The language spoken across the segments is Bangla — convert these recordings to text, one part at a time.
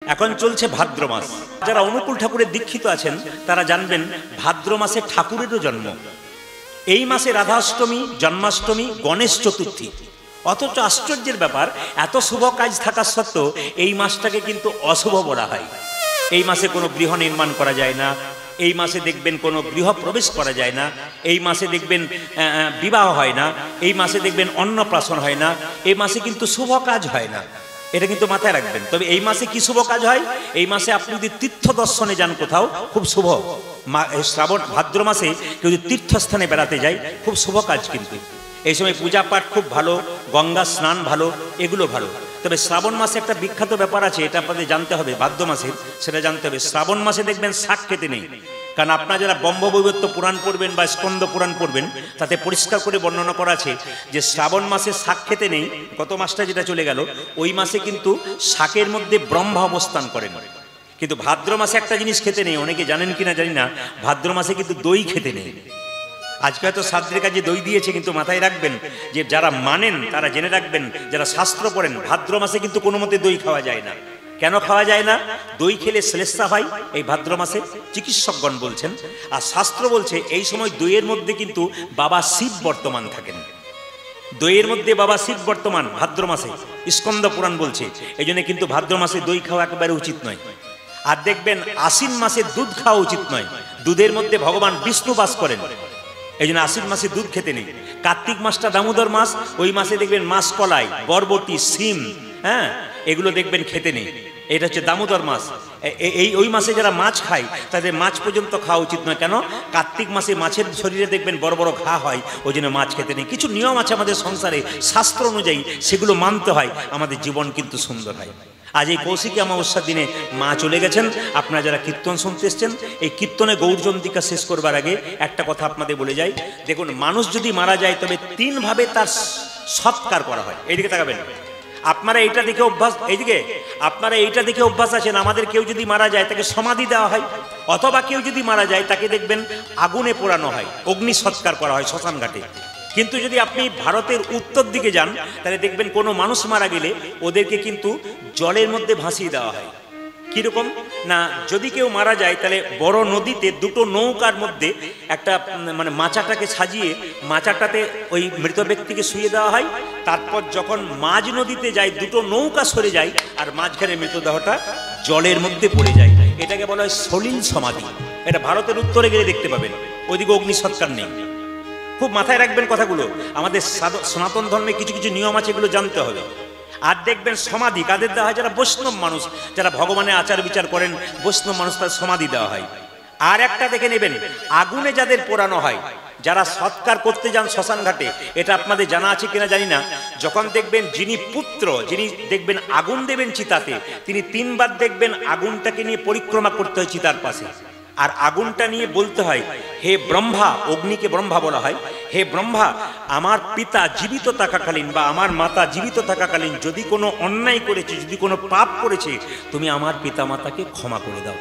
এখন চলছে ভাদ্র মাস। যারা অনুকূল ঠাকুরের দীক্ষিত আছেন তারা জানবেন ভাদ্র মাসে ঠাকুরেরও জন্ম। এই মাসে রাধাষ্টমী, জন্মাষ্টমী, গণেশ চতুর্থী। অথচ আশ্চর্যের ব্যাপার, এত শুভ কাজ থাকা সত্ত্বেও এই মাসটাকে কিন্তু অশুভ বলা হয়। এই মাসে কোনো গৃহ নির্মাণ করা যায় না, এই মাসে দেখবেন কোনো গৃহ প্রবেশ করা যায় না, এই মাসে দেখবেন বিবাহ হয় না, এই মাসে দেখবেন অন্নপ্রাশন হয় না, এই মাসে কিন্তু শুভ কাজ হয় না। এটা কিন্তু মাথায় রাখবেন। তবে এই মাসে কি শুভ কাজ হয়? এই মাসে আপনি যদি তীর্থ দর্শনে যান কোথাও, খুব শুভ। শ্রাবণ ভাদ্র মাসে কেউ যদি তীর্থস্থানে বেড়াতে যায়, খুব শুভ কাজ। কিন্তু এই সময় পূজা পাঠ খুব ভালো, গঙ্গা স্নান ভালো, এগুলো ভালো। তবে শ্রাবণ মাসে একটা বিখ্যাত ব্যাপার আছে, এটা আপনাদের জানতে হবে। ভাদ্র মাসে সেটা জানতে হবে। শ্রাবণ মাসে দেখবেন শাক খেতে নেই। কারণ আপনারা যারা ব্রহ্মবৈবর্ত পুরাণ পড়বেন বা স্কন্দ পুরাণ পড়বেন, তাতে পরিষ্কার করে বর্ণনা করা আছে যে শ্রাবণ মাসে শাক খেতে নেই। গত মাসটা যেটা চলে গেল, ওই মাসে কিন্তু শাকের মধ্যে ব্রহ্মা অবস্থান করেন। কিন্তু ভাদ্র মাসে একটা জিনিস খেতে নেই, অনেকে জানেন কিনা জানি না, ভাদ্র মাসে কিন্তু দই খেতে নেই। আজকে হয়তো শাস্ত্রের কাজে দই দিয়েছে, কিন্তু মাথায় রাখবেন যে যারা মানেন তারা জেনে রাখবেন, যারা শাস্ত্র পড়েন, ভাদ্র মাসে কিন্তু কোনো মতে দই খাওয়া যায় না। কেন খাওয়া যায় না? দই খেলে শ্লেষ্মা হয় এই ভাদ্র মাসে, চিকিৎসকগণ বলছেন। আর শাস্ত্র বলছে এই সময় দইয়ের মধ্যে কিন্তু বাবা শিব বর্তমান থাকেন। দইয়ের মধ্যে বাবা শিব বর্তমান ভাদ্র মাসে, স্কন্দ পুরাণ বলছে। এই জন্য কিন্তু ভাদ্র মাসে দই খাওয়া একেবারে উচিত নয়। আর দেখবেন আশ্বিন মাসে দুধ খাওয়া উচিত নয়। দুধের মধ্যে ভগবান বিষ্ণু বাস করেন, এই জন্য আশ্বিন মাসে দুধ খেতে নেই। কার্তিক মাসটা দামোদর মাস, ওই মাসে দেখবেন মাসকলাই, বরবটি, শিম, এগুলো দেখবেন খেতে নেই। এটা হচ্ছে দামোদর মাস। ওই মাসে যারা মাছ খায় তাদের মাছ পর্যন্ত খাওয়া উচিত নয়। কেন? কার্তিক মাসে মাছের শরীরে দেখবেন বড় বড় ঘা হয়, ওই জন্য মাছ খেতে নেই। কিছু নিয়ম আছে আমাদের সংসারে, শাস্ত্র অনুযায়ী সেগুলো মানতে হয়, আমাদের জীবন কিন্তু সুন্দর হয়। আজ এই কৌশিকী অমাবস্যার দিনে মা চলে গেছেন। আপনারা যারা কীর্তন শুনতে এসছেন, এই কীর্তনে গৌরচন্দ্রিকা শেষ করবার আগে একটা কথা আপনাদের বলে যাই। দেখুন, মানুষ যদি মারা যায় তবে তিনভাবে তার সৎকার করা হয়। এইদিকে তাকাবেন। আপনারা এইটা দেখে অভ্যাস, এইদিকে আপনারা এইটা দেখে অভ্যাস আছেন, আমাদের কেউ যদি মারা যায় তাকে সমাধি দেওয়া হয়, অথবা কেউ যদি মারা যায় তাকে দেখবেন আগুনে পোড়ানো হয়, অগ্নি সৎকার করা হয় শ্মশান ঘাটে। কিন্তু যদি আপনি ভারতের উত্তর দিকে যান, তাহলে দেখবেন কোনো মানুষ মারা গেলে ওদেরকে কিন্তু জলের মধ্যে ভাসিয়ে দেওয়া হয়। কিরকম না, যদি কেউ মারা যায় তাহলে বড় নদীতে দুটো নৌকার মধ্যে একটা মাচাটাকে সাজিয়ে মাচাটাতে ওই মৃত ব্যক্তিকে শুয়ে দেওয়া হয়। তারপর যখন মাঝ নদীতে যায়, দুটো নৌকা সরে যায় আর মাঝখানে মৃতদেহটা জলের মধ্যে পড়ে যায়। এটাকে বলা হয় সলিল সমাধি। এটা ভারতের উত্তরে গেলে দেখতে পাবেন, ওইদিকে অগ্নি সৎকার নেই। খুব মাথায় রাখবেন কথাগুলো। আমাদের সনাতন ধর্মে কিছু কিছু নিয়ম আছে, এগুলো জানতে হবে। আর দেখবেন সমাধি কাদের দেওয়া হয়? যারা বৈষ্ণব মানুষ, যারা ভগবানের আচার বিচার করেন, বৈষ্ণব মানুষ, তার সমাধি দেওয়া হয়। আর একটা দেখে নেবেন, আগুনে যাদের পোড়ানো হয়, যারা সৎকার করতে যান শ্মশান ঘাটে, এটা আপনাদের জানা আছে কিনা জানি না। যখন দেখবেন যিনি পুত্র, যিনি দেখবেন আগুন দেবেন চিতাতে, তিনি তিনবার দেখবেন আগুনটাকে নিয়ে পরিক্রমা করতে হয় চিতার পাশে। আর আগুনটা নিয়ে বলতে হয়, হে ব্রহ্মা, অগ্নিকে ব্রহ্মা বলা হয়, হে ব্রহ্মা, আমার পিতা জীবিত থাকাকালীন বা আমার মাতা জীবিত থাকাকালীন যদি কোনো অন্যায় করেছে, যদি কোনো পাপ করেছে, তুমি আমার পিতা মাতাকে ক্ষমা করে দাও।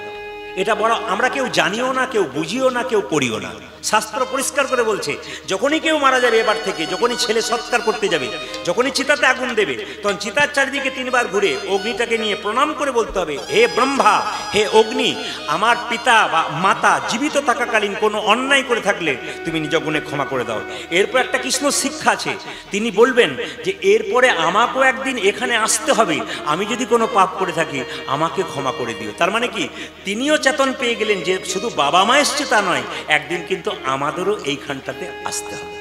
এটা বড় আমরা কেউ জানিও না, কেউ বুঝিও না, কেউ পড়িও না। শাস্ত্র পরিষ্কার করে বলছে, যখনই কেউ মারা যাবে এবার থেকে, যখনই ছেলে সৎকার করতে যাবে, যখনই চিতাতে আগুন দেবে, তখন চিতার চারিদিকে তিনবার ঘুরে অগ্নিটাকে নিয়ে প্রণাম করে বলতে হবে, হে ব্রহ্মা, হে অগ্নি, আমার পিতা বা মাতা জীবিত থাকাকালীন কোনো অন্যায় করে থাকলে তুমি নিজ গুণে ক্ষমা করে দাও। এরপর একটা কৃষ্ণ শিক্ষা আছে, তিনি বলবেন যে এরপরে আমাকেও একদিন এখানে আসতে হবে, আমি যদি কোনো পাপ করে থাকি আমাকে ক্ষমা করে দিও। তার মানে কি, তিনিও চেতন পেয়ে গেলেন যে শুধু বাবা মা এসছে তা নয়, একদিন কিন্তু আমাদেরও এইখানটাতে আসতে হবে।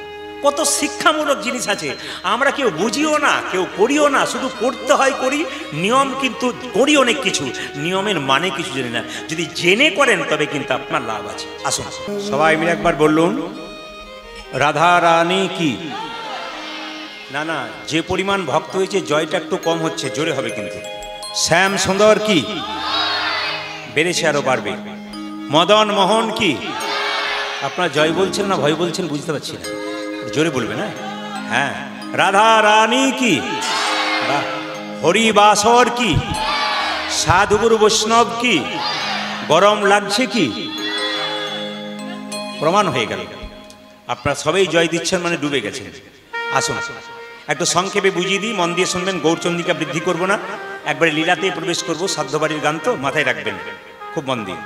কত শিক্ষামূলক জিনিস আছে, আমরা কেউ বুঝিও না, কেউ করিও না, শুধু করতে হয় করি। নিয়ম কিন্তু করি অনেক কিছু, নিয়মের মানে কিছু জানি না। যদি জেনে করেন তবে কিন্তু আপনার লাভ আছে। আসুন সবাই মিলে একবার বলুন, রাধা রানী কি। না না, যে পরিমাণ ভক্ত হয়েছে জয়টা একটু কম হচ্ছে, জোরে হবে কিন্তু। শ্যাম সুন্দর কি, বেড়েছে আরো বাড়বে। মদন মোহন কি। আপনারা জয় বলছেন না ভয় বলছেন বুঝতে পারছি না, জোরে বলবেন। হ্যাঁ, রাধা রানী কি, হরিবাসর কি, সাধুগুরু বৈষ্ণব কি, গরম লাগছে কি, প্রমাণ হয়ে গেল। আপনারা সবাই জয় দিচ্ছেন মানে ডুবে গেছেন। আসুন একটু সংক্ষেপে বুঝিয়ে দিই, মন দিয়ে শুনবেন, গৌরচন্দ্রিকা বৃদ্ধি করব না, একবারে লীলাতে প্রবেশ করব, সাধ্যবাড়ির গান তো মাথায় রাখবেন খুব মন দিয়ে।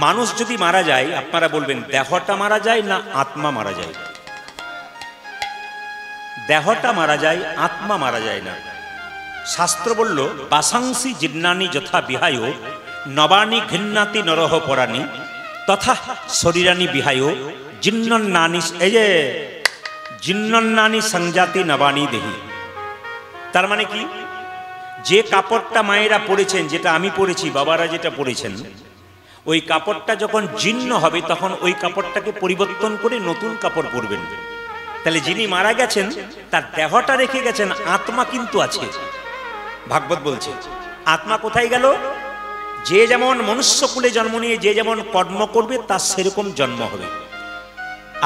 মানুষ যদি মারা যায়, আপনারা বলবেন দেহটা মারা যায় না আত্মা মারা যায়? দেহটা মারা যায়, আত্মা মারা যায় না। শাস্ত্র বলল বাসাংসি জিন্নানি যথা বিহায় নবানি ঘৃণাতি নরহ পরাণী তথা শরীরানি বিহায় জিন্নন্নানি, এই যে জিন্নন্নানি সংজাতি নবানি দেহি। তার মানে কি, যে কাপড়টা মায়েরা পরেছেন, যেটা আমি পরেছি, বাবারা যেটা পরেছেন, ওই কাপড়টা যখন জীর্ণ হবে তখন ওই কাপড়টাকে পরিবর্তন করে নতুন কাপড় পরবেন। তাহলে যিনি মারা গেছেন তার দেহটা রেখে গেছেন, আত্মা কিন্তু আছে। ভাগবত বলছে আত্মা কোথায় গেল? যে যেমন মনুষ্যকুলে জন্ম নিয়ে যে যেমন কর্ম করবে তার সেরকম জন্ম হবে।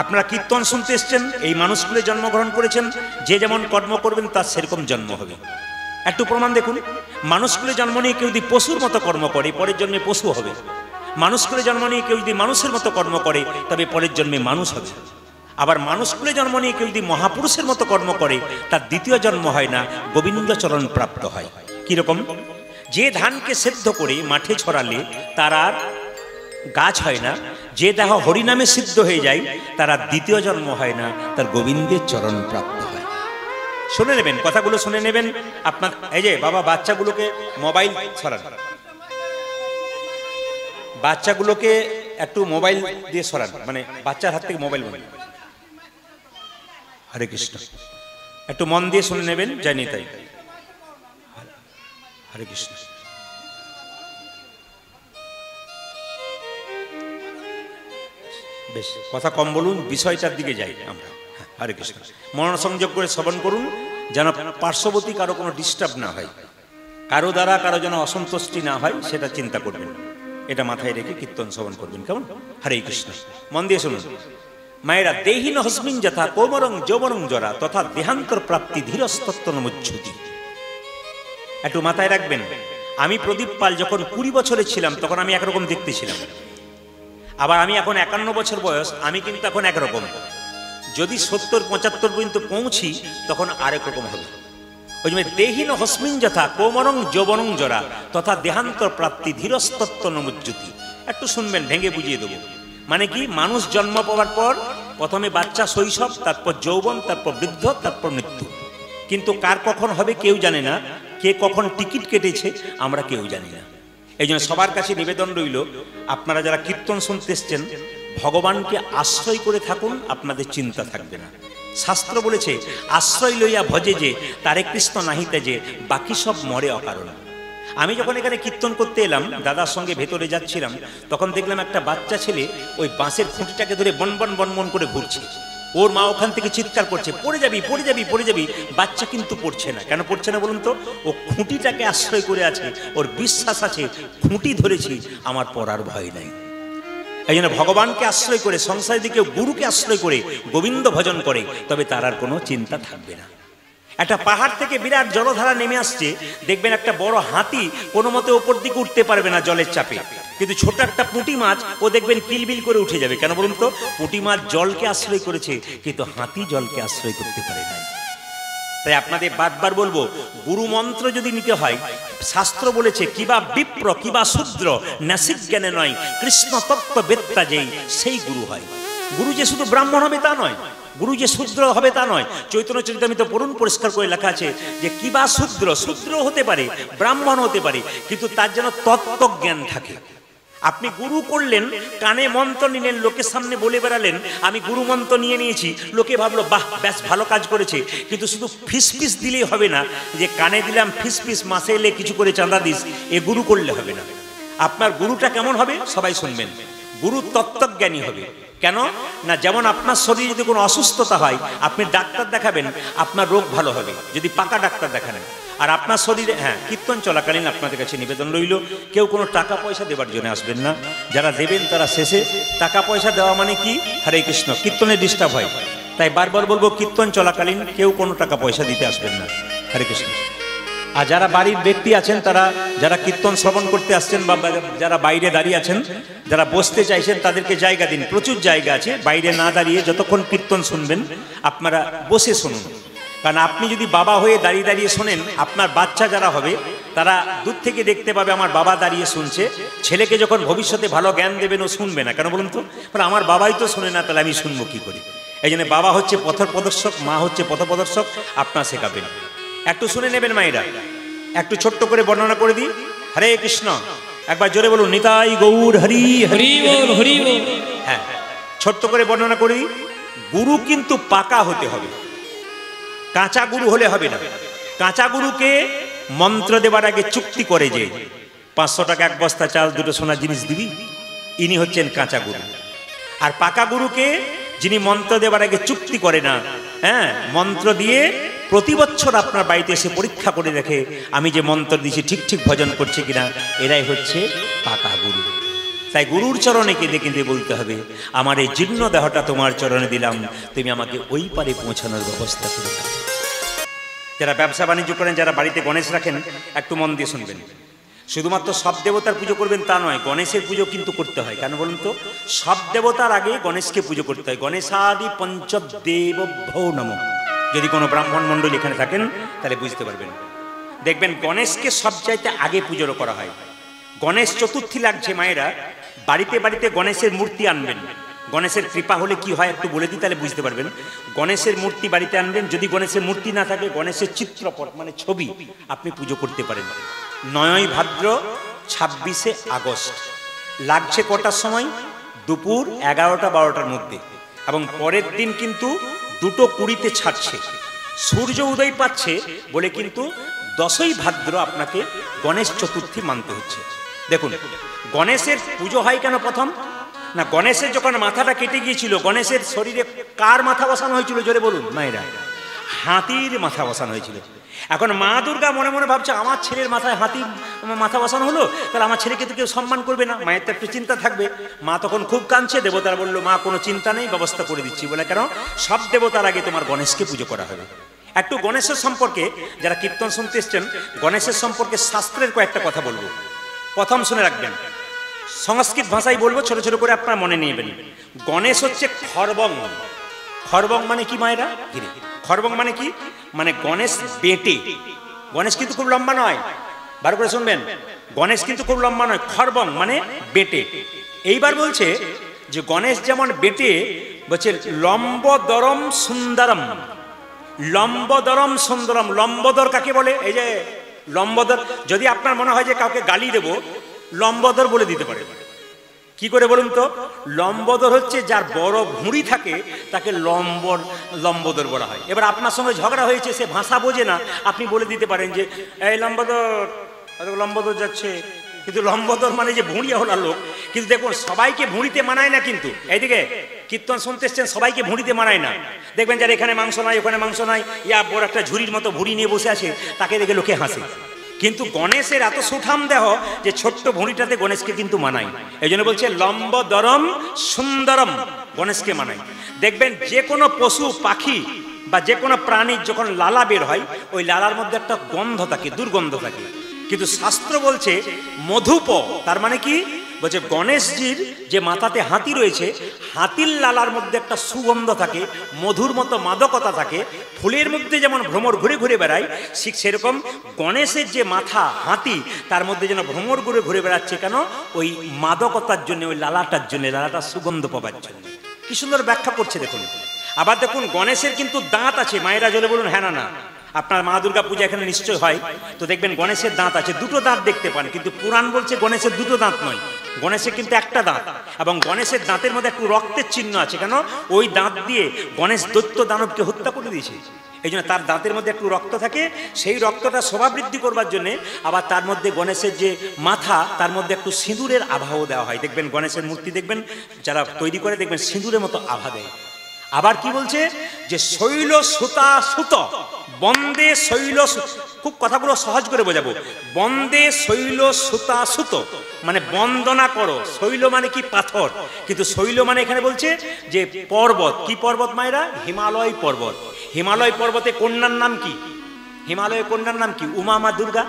আপনারা কীর্তন শুনতে এসছেন, এই মানুষকুলে জন্মগ্রহণ করেছেন, যে যেমন কর্ম করবেন তার সেরকম জন্ম হবে। একটু প্রমাণ দেখুন, মানুষকুলে জন্ম নিয়ে কেউ যদি পশুর মতো কর্ম করে পরের জন্মে পশু হবে। মানুষকুলে জন্ম নিয়ে কেউ যদি মানুষের মতো কর্ম করে তবে পরের জন্মে মানুষ হবে। আবার মানুষকুলে জন্ম নিয়ে কেউ যদি মহাপুরুষের মতো কর্ম করে তার দ্বিতীয় জন্ম হয় না, গোবিন্দচরণ প্রাপ্ত হয়। কিরকম? যে ধানকে সেদ্ধ করে মাঠে ছড়ালে তার আর গাছ হয় না, যে দেহ হরিনামে সিদ্ধ হয়ে যায় তার আর দ্বিতীয় জন্ম হয় না, তার গোবিন্দের চরণ প্রাপ্ত হয়। শুনে নেবেন, কথাগুলো শুনে নেবেন। আপনার এই যে বাবা, বাচ্চাগুলোকে মোবাইল ছড়ান, বাচ্চাগুলোকে একটু মোবাইল দিয়ে সরান, মানে বাচ্চার হাত থেকে মোবাইল বন্ধ। হরে কৃষ্ণ, একটু মন দিয়ে শুনে নেবেন, জানি তাই। হরে কৃষ্ণ। বেশ, কথা কম বলুন, বিষয়টার দিকে যাই আমরা। হরে কৃষ্ণ। মনসংযোগ করে শ্রবণ করুন, যেন পার্শ্ববর্তী কারো কোনো ডিস্টার্ব না হয়, কারো দ্বারা কারো যেন অসন্তুষ্টি না হয়, সেটা চিন্তা করবেন। এটা মাথায় রেখে কীর্তন শ্রবণ করবেন, কেমন? হরে কৃষ্ণ। মন দিয়ে শুনুন। মায়েরা দেহিন হস্মিন যথা কোমরং যৌবনং জরা তথা দেহান্তর প্রাপ্তি ধীরস্তত্ত্বনমুচ্যুতি। একটু মাথায় রাখবেন, আমি প্রদীপ পাল যখন 20 বছরে ছিলাম তখন আমি একরকম দেখতে ছিলাম, আবার আমি এখন 51 বছর বয়স, আমি কিন্তু এখন একরকম। যদি 70-75 পর্যন্ত পৌঁছি তখন আরেক রকম হবে। ওই জন্য দেহিন হস্মিন যথা কোমরং যৌবনং জরা তথা দেহান্তর প্রাপ্তি ধীরস্তত্ত্বনমুচ্যুতি। একটু শুনবেন, ভেঙে বুঝিয়ে দেবো। মানে কি, মানুষ জন্ম পাওয়ার পর প্রথমে বাচ্চা শৈশব, তারপর যৌবন, তারপর বৃদ্ধ, তারপর মৃত্যু। কিন্তু কার কখন হবে কেউ জানে না, কে কখন টিকিট কেটেছে আমরা কেউ জানি না। এই জন্য সবার কাছে নিবেদন রইল, আপনারা যারা কীর্তন শুনতে এসছেন ভগবানকে আশ্রয় করে থাকুন, আপনাদের চিন্তা থাকবে না। শাস্ত্র বলেছে আশ্রয় লইয়া ভজে যে তারে কৃষ্ণ নাহিতে যে বাকি সব মরে অকারণ। আমি যখন এখানে কীর্তন করতে এলাম, দাদার সঙ্গে ভেতরে যাচ্ছিলাম, তখন দেখলাম একটা বাচ্চা ছেলে ওই বাঁশের খুঁটিটাকে ধরে বনবন বনবন করে ঘুরছে। ওর মা ওখান থেকে চিৎকার করছে, পড়ে যাবি পড়ে যাবি পড়ে যাবি। বাচ্চা কিন্তু পড়ছে না। কেন পড়ছে না বলুন তো? ও খুঁটিটাকে আশ্রয় করে আছে, ওর বিশ্বাস আছে খুঁটি ধরেছি, আমার পড়ার ভয় নাই। এই জন্য ভগবানকে আশ্রয় করে, সংসারের দিকে গুরুকে আশ্রয় করে গোবিন্দ ভজন করে, তবে তার আর কোনো চিন্তা থাকবে না। একটা পাহাড় থেকে বিরাট জলধারা নেমে আসছে, দেখবেন একটা বড় হাতি কোনো মতে ওপর দিকে উঠতে পারবে না জলের চাপে, কিন্তু ছোট একটা পুঁটি মাছ ও দেখবেন কিলবিল করে উঠে যাবে। কেন বলুন তো? পুঁটি মাছ জলকে আশ্রয় করেছে, কিন্তু হাতি জলকে আশ্রয় করতে পারে না। তাই আপনাদের বারবার বলবো, গুরু মন্ত্র যদি নিতে হয়, শাস্ত্র বলেছে কিবা বিপ্র কিবা শূদ্র নাসিক জ্ঞানে নয়, কৃষ্ণ তত্ত্ব বেত্তা যেই সেই গুরু হয়। গুরু যে শুধু ব্রাহ্মণ হবে তা নয়, গুরু যে শূদ্র হবে তা নয়। চৈতন্য চরিতামৃতে পড়ুন, পরিষ্কার করে লেখা আছে যে কিবা শূদ্র, শূদ্র হতে পারে, ব্রাহ্মণ হতে পারে, কিন্তু তার যেন তত্ত্বজ্ঞান থাকে। আপনি গুরু করলেন, কানে মন্ত্র নিলেন, লোকের সামনে বলে বেড়ালেন আমি গুরু মন্ত্র নিয়ে নিয়েছি, লোকে ভাবলো বাহ বেশ ভালো কাজ করেছে, কিন্তু শুধু ফিস ফিস দিলেই হবে না, যে কানে দিলাম ফিস ফিস, মাসে এলে কিছু করে চাঁদা দিস, এ গুরু করলে হবে না। আপনার গুরুটা কেমন হবে সবাই শুনবেন, গুরু তত্ত্বজ্ঞানী হবে। কেন না, যেমন আপনার শরীরে যদি কোনো অসুস্থতা হয় আপনি ডাক্তার দেখাবেন, আপনার রোগ ভালো হবে যদি পাকা ডাক্তার দেখান। আর আপনার শরীরে, হ্যাঁ, কীর্তন চলাকালীন আপনাদের কাছে নিবেদন রইল, কেউ কোনো টাকা পয়সা দেবার জন্য আসবেন না। যারা দেবেন তারা শেষে। টাকা পয়সা দেওয়া মানে কি? হরে কৃষ্ণ, কীর্তনে ডিস্টার্ব হয়। তাই বারবার বলবো, কীর্তন চলাকালীন কেউ কোনো টাকা পয়সা দিতে আসবেন না। হরে কৃষ্ণ। আর যারা বাড়ির ব্যক্তি আছেন, তারা যারা কীর্তন শ্রবণ করতে আসছেন বা যারা বাইরে দাঁড়িয়ে আছেন, যারা বসতে চাইছেন তাদেরকে জায়গা দিন। প্রচুর জায়গা আছে, বাইরে না দাঁড়িয়ে যতক্ষণ কীর্তন শুনবেন আপনারা বসে শুনুন। কারণ আপনি যদি বাবা হয়ে দাঁড়িয়ে দাঁড়িয়ে শোনেন, আপনার বাচ্চা যারা হবে তারা দূর থেকে দেখতে পাবে আমার বাবা দাঁড়িয়ে শুনছে। ছেলেকে যখন ভবিষ্যতে ভালো জ্ঞান দেবেন ও শুনবে না, কেন বলুন তো? কারণ আমার বাবাই তো শোনে না, তাহলে আমি শুনবো কি করে? এই জন্য বাবা হচ্ছে পথ প্রদর্শক, মা হচ্ছে পথ প্রদর্শক, আপনার শেখাবেন। একটু শুনে নেবেন মায়েরা, একটু ছোট্ট করে বর্ণনা করে দিই। হরে কৃষ্ণ, একবার জোরে বলুন, নিতাই গৌর হরি হরি বল, হরি বল। হ্যাঁ, ছোট্ট করে বর্ণনা করি। গুরু কিন্তু পাকা হতে হবে, কাঁচা গুরু হলে হবে না। কাঁচা গুরুকে মন্ত্র দেবার আগে চুক্তি করে যে 500 টাকা 1 বস্তা চাল 2টো সোনার জিনিস দিবি, ইনি হচ্ছেন কাঁচা গুরু। আর পাকা গুরুকে যিনি মন্ত্র দেবার আগে চুক্তি করে না, হ্যাঁ, মন্ত্র দিয়ে প্রতি বছর আপনার বাড়িতে এসে পরীক্ষা করে দেখে আমি যে মন্ত্র দিয়েছি ঠিক ঠিক ভজন করছে কিনা, এরাই হচ্ছে পাকা গুরু। তাই গুরুর চরণে কেঁদে কেঁদে বলতে হবে, আমার এই জীর্ণ দেহটা তোমার চরণে দিলাম, তুমি আমাকে ওই পারে পৌঁছানোর ব্যবস্থা করে দাও। যারা ব্যবসা বাণিজ্য করেন, যারা বাড়িতে গণেশ রাখেন, একটু মন দিয়ে শুনবেন। শুধুমাত্র সব দেবতার পুজো করবেন তা নয়, গণেশের পুজো কিন্তু করতে হয়। কেন বলুন তো? সব দেবতার আগে গণেশকে পুজো করতে হয়। গণেশাদি পঞ্চদেবভ্যো নমঃ। যদি কোনো ব্রাহ্মণ মণ্ডলী এখানে থাকেন তাহলে বুঝতে পারবেন। দেখবেন গণেশকে সবচাইতে আগে পুজো করা হয়। গণেশ চতুর্থী লাগছে মায়েরা, বাড়িতে বাড়িতে গণেশের মূর্তি আনবেন। গণেশের কৃপা হলে কি হয় একটু বলে দিই, তাহলে বুঝতে পারবেন। গণেশের মূর্তি বাড়িতে আনবেন। যদি গণেশের মূর্তি না থাকে, গণেশের চিত্রপট মানে ছবি আপনি পুজো করতে পারেন। 9ই ভাদ্র 26শে আগস্ট লাগছে কটার সময়? দুপুর 11টা 12টার মধ্যে। এবং পরের দিন কিন্তু 2:20-তে ছাড়ছে, সূর্য উদয় পাচ্ছে বলে কিন্তু 10ই ভাদ্র আপনাকে গণেশ চতুর্থী মানতে হচ্ছে। দেখুন, গণেশের পুজো হয় কেন প্রথম? না, গণেশের যখন মাথাটা কেটে গিয়েছিল, গণেশের শরীরে কার মাথা বসানো হয়েছিল জোরে বলুন মায়েরা? হাতির মাথা বসানো হয়েছিল। এখন মা দুর্গা মনে মনে ভাবছে, আমার ছেলের মাথায় হাতির মাথা বসানো হলো, তাহলে আমার ছেলেকে তো কেউ সম্মান করবে না, মায়ের তো একটু চিন্তা থাকবে। মা তখন খুব কাঁদছে। দেবতারা বললো, মা কোনো চিন্তা নেই, ব্যবস্থা করে দিচ্ছি। বলে, কেন? সব দেবতার আগে তোমার গণেশকে পুজো করা হবে। একটু গণেশের সম্পর্কে, যারা কীর্তন শুনতে এসছেন, গণেশের সম্পর্কে শাস্ত্রের কয়েকটা কথা বলবো। প্রথম শুনে রাখবেন, সংস্কৃত ভাষায় বলবো, ছোট ছোট করে আপনার মনে নিয়েবেন। গণেশ হচ্ছে খর্বং। খর্বং মানে কি মায়েরা? খর্বং মানে কি? মানে গণেশ বেটে। গণেশ কিন্তু খুব লম্বা নয়, ভালো করে শুনবেন। গণেশ কিন্তু খুব লম্বা নয়, খর্বং মানে বেটে। এইবার বলছে যে গণেশ যেমন বেটে, বলছে লম্বদরম সুন্দরম। লম্বদরম সুন্দরম। লম্বদর কাকে বলে? এই যে লম্বদর, যদি আপনার মনে হয় যে কাউকে গালি দেব, লম্বদর বলে দিতে পারে। কি করে বলুন তো? লম্বদর হচ্ছে যার বড় ভুঁড়ি থাকে, তাকে লম্বদর বলা হয়। এবার আপনার সঙ্গে ঝগড়া হয়েছে, সে ভাষা বোঝে না, আপনি বলে দিতে পারেন যে এই লম্বদর যাচ্ছে। কিন্তু লম্বদর মানে যে ভুঁড়িয়াওয়ালা লোক। কিন্তু দেখুন, সবাইকে ভুঁড়িতে মানায় না। কিন্তু এইদিকে কীর্তন শুনতে এসছেন, সবাইকে ভুঁড়িতে মানায় না। দেখবেন যারা এখানে মাংস নাই, ওখানে মাংস নাই, ইয়া বড় একটা ঝুড়ির মতো ভুঁড়ি নিয়ে বসে আছে, তাকে দেখে লোকে হাসে। কিন্তু গণেশের এত সুঠাম দেহ যে ছোট্ট ভুঁড়িটাতে গণেশকে কিন্তু মানায়। এই জন্য বলছে লম্বদরম সুন্দরম, গণেশকে মানায়। দেখবেন যে কোনো পশু পাখি বা যে কোনো প্রাণীর যখন লালা বের হয়, ওই লালার মধ্যে একটা গন্ধ থাকে, দুর্গন্ধ থাকে। কিন্তু শাস্ত্র বলছে মধুপ। তার মানে কি? বলছে গণেশজির যে মাথাতে হাতি রয়েছে, হাতির লালার মধ্যে একটা সুগন্ধ থাকে, মধুর মতো মাদকতা থাকে। ফুলের মধ্যে যেমন ভ্রমর ঘুরে ঘুরে বেড়ায়, ঠিক সেরকম গণেশের যে মাথা হাতি, তার মধ্যে যেন ভ্রমর ঘুরে ঘুরে বেড়াচ্ছে। কেন? ওই মাদকতার জন্য, ওই লালাটার জন্য, লালাটার সুগন্ধ পাবার জন্য। কি সুন্দর ব্যাখ্যা করছে দেখুন। আবার দেখুন, গণেশের কিন্তু দাঁত আছে। মায়েরা জলে বলুন হ্যাঁ না না। আপনার মা দুর্গা পূজা এখানে নিশ্চয় হয়, তো দেখবেন গণেশের দাঁত আছে, 2টো দাঁত দেখতে পান। কিন্তু পুরাণ বলছে গণেশের 2টো দাঁত নয়, গণেশের কিন্তু একটা দাঁত। এবং গণেশের দাঁতের মধ্যে একটু রক্তের চিহ্ন আছে। কেন? ওই দাঁত দিয়ে গণেশ দৈত্য দানবকে হত্যা করে দিয়েছে। এই জন্য তার দাঁতের মধ্যে একটু রক্ত থাকে। সেই রক্তটা শোভা বৃদ্ধি করবার জন্যে আবার তার মধ্যে গণেশের যে মাথা, তার মধ্যে একটু সিঁদুরের আভাও দেওয়া হয়। দেখবেন গণেশের মূর্তি দেখবেন যারা তৈরি করে, দেখবেন সিঁদুরের মতো আভা দেয়। আবার কি বলছে যে শৈল সুতা সুত বন্দে শৈল, খুব কথাগুলো সহজ করে বোঝাবো। বন্দে শৈল সুতা সুত মানে বন্দনা করো। শৈল মানে কি? পাথর। কিন্তু শৈল মানে এখানে বলছে যে পর্বত। কি পর্বত মায়েরা? হিমালয় পর্বত। হিমালয় পর্বতে কন্যার নাম কি? হিমালয়ের কন্যার নাম কি? উমা মা দুর্গা।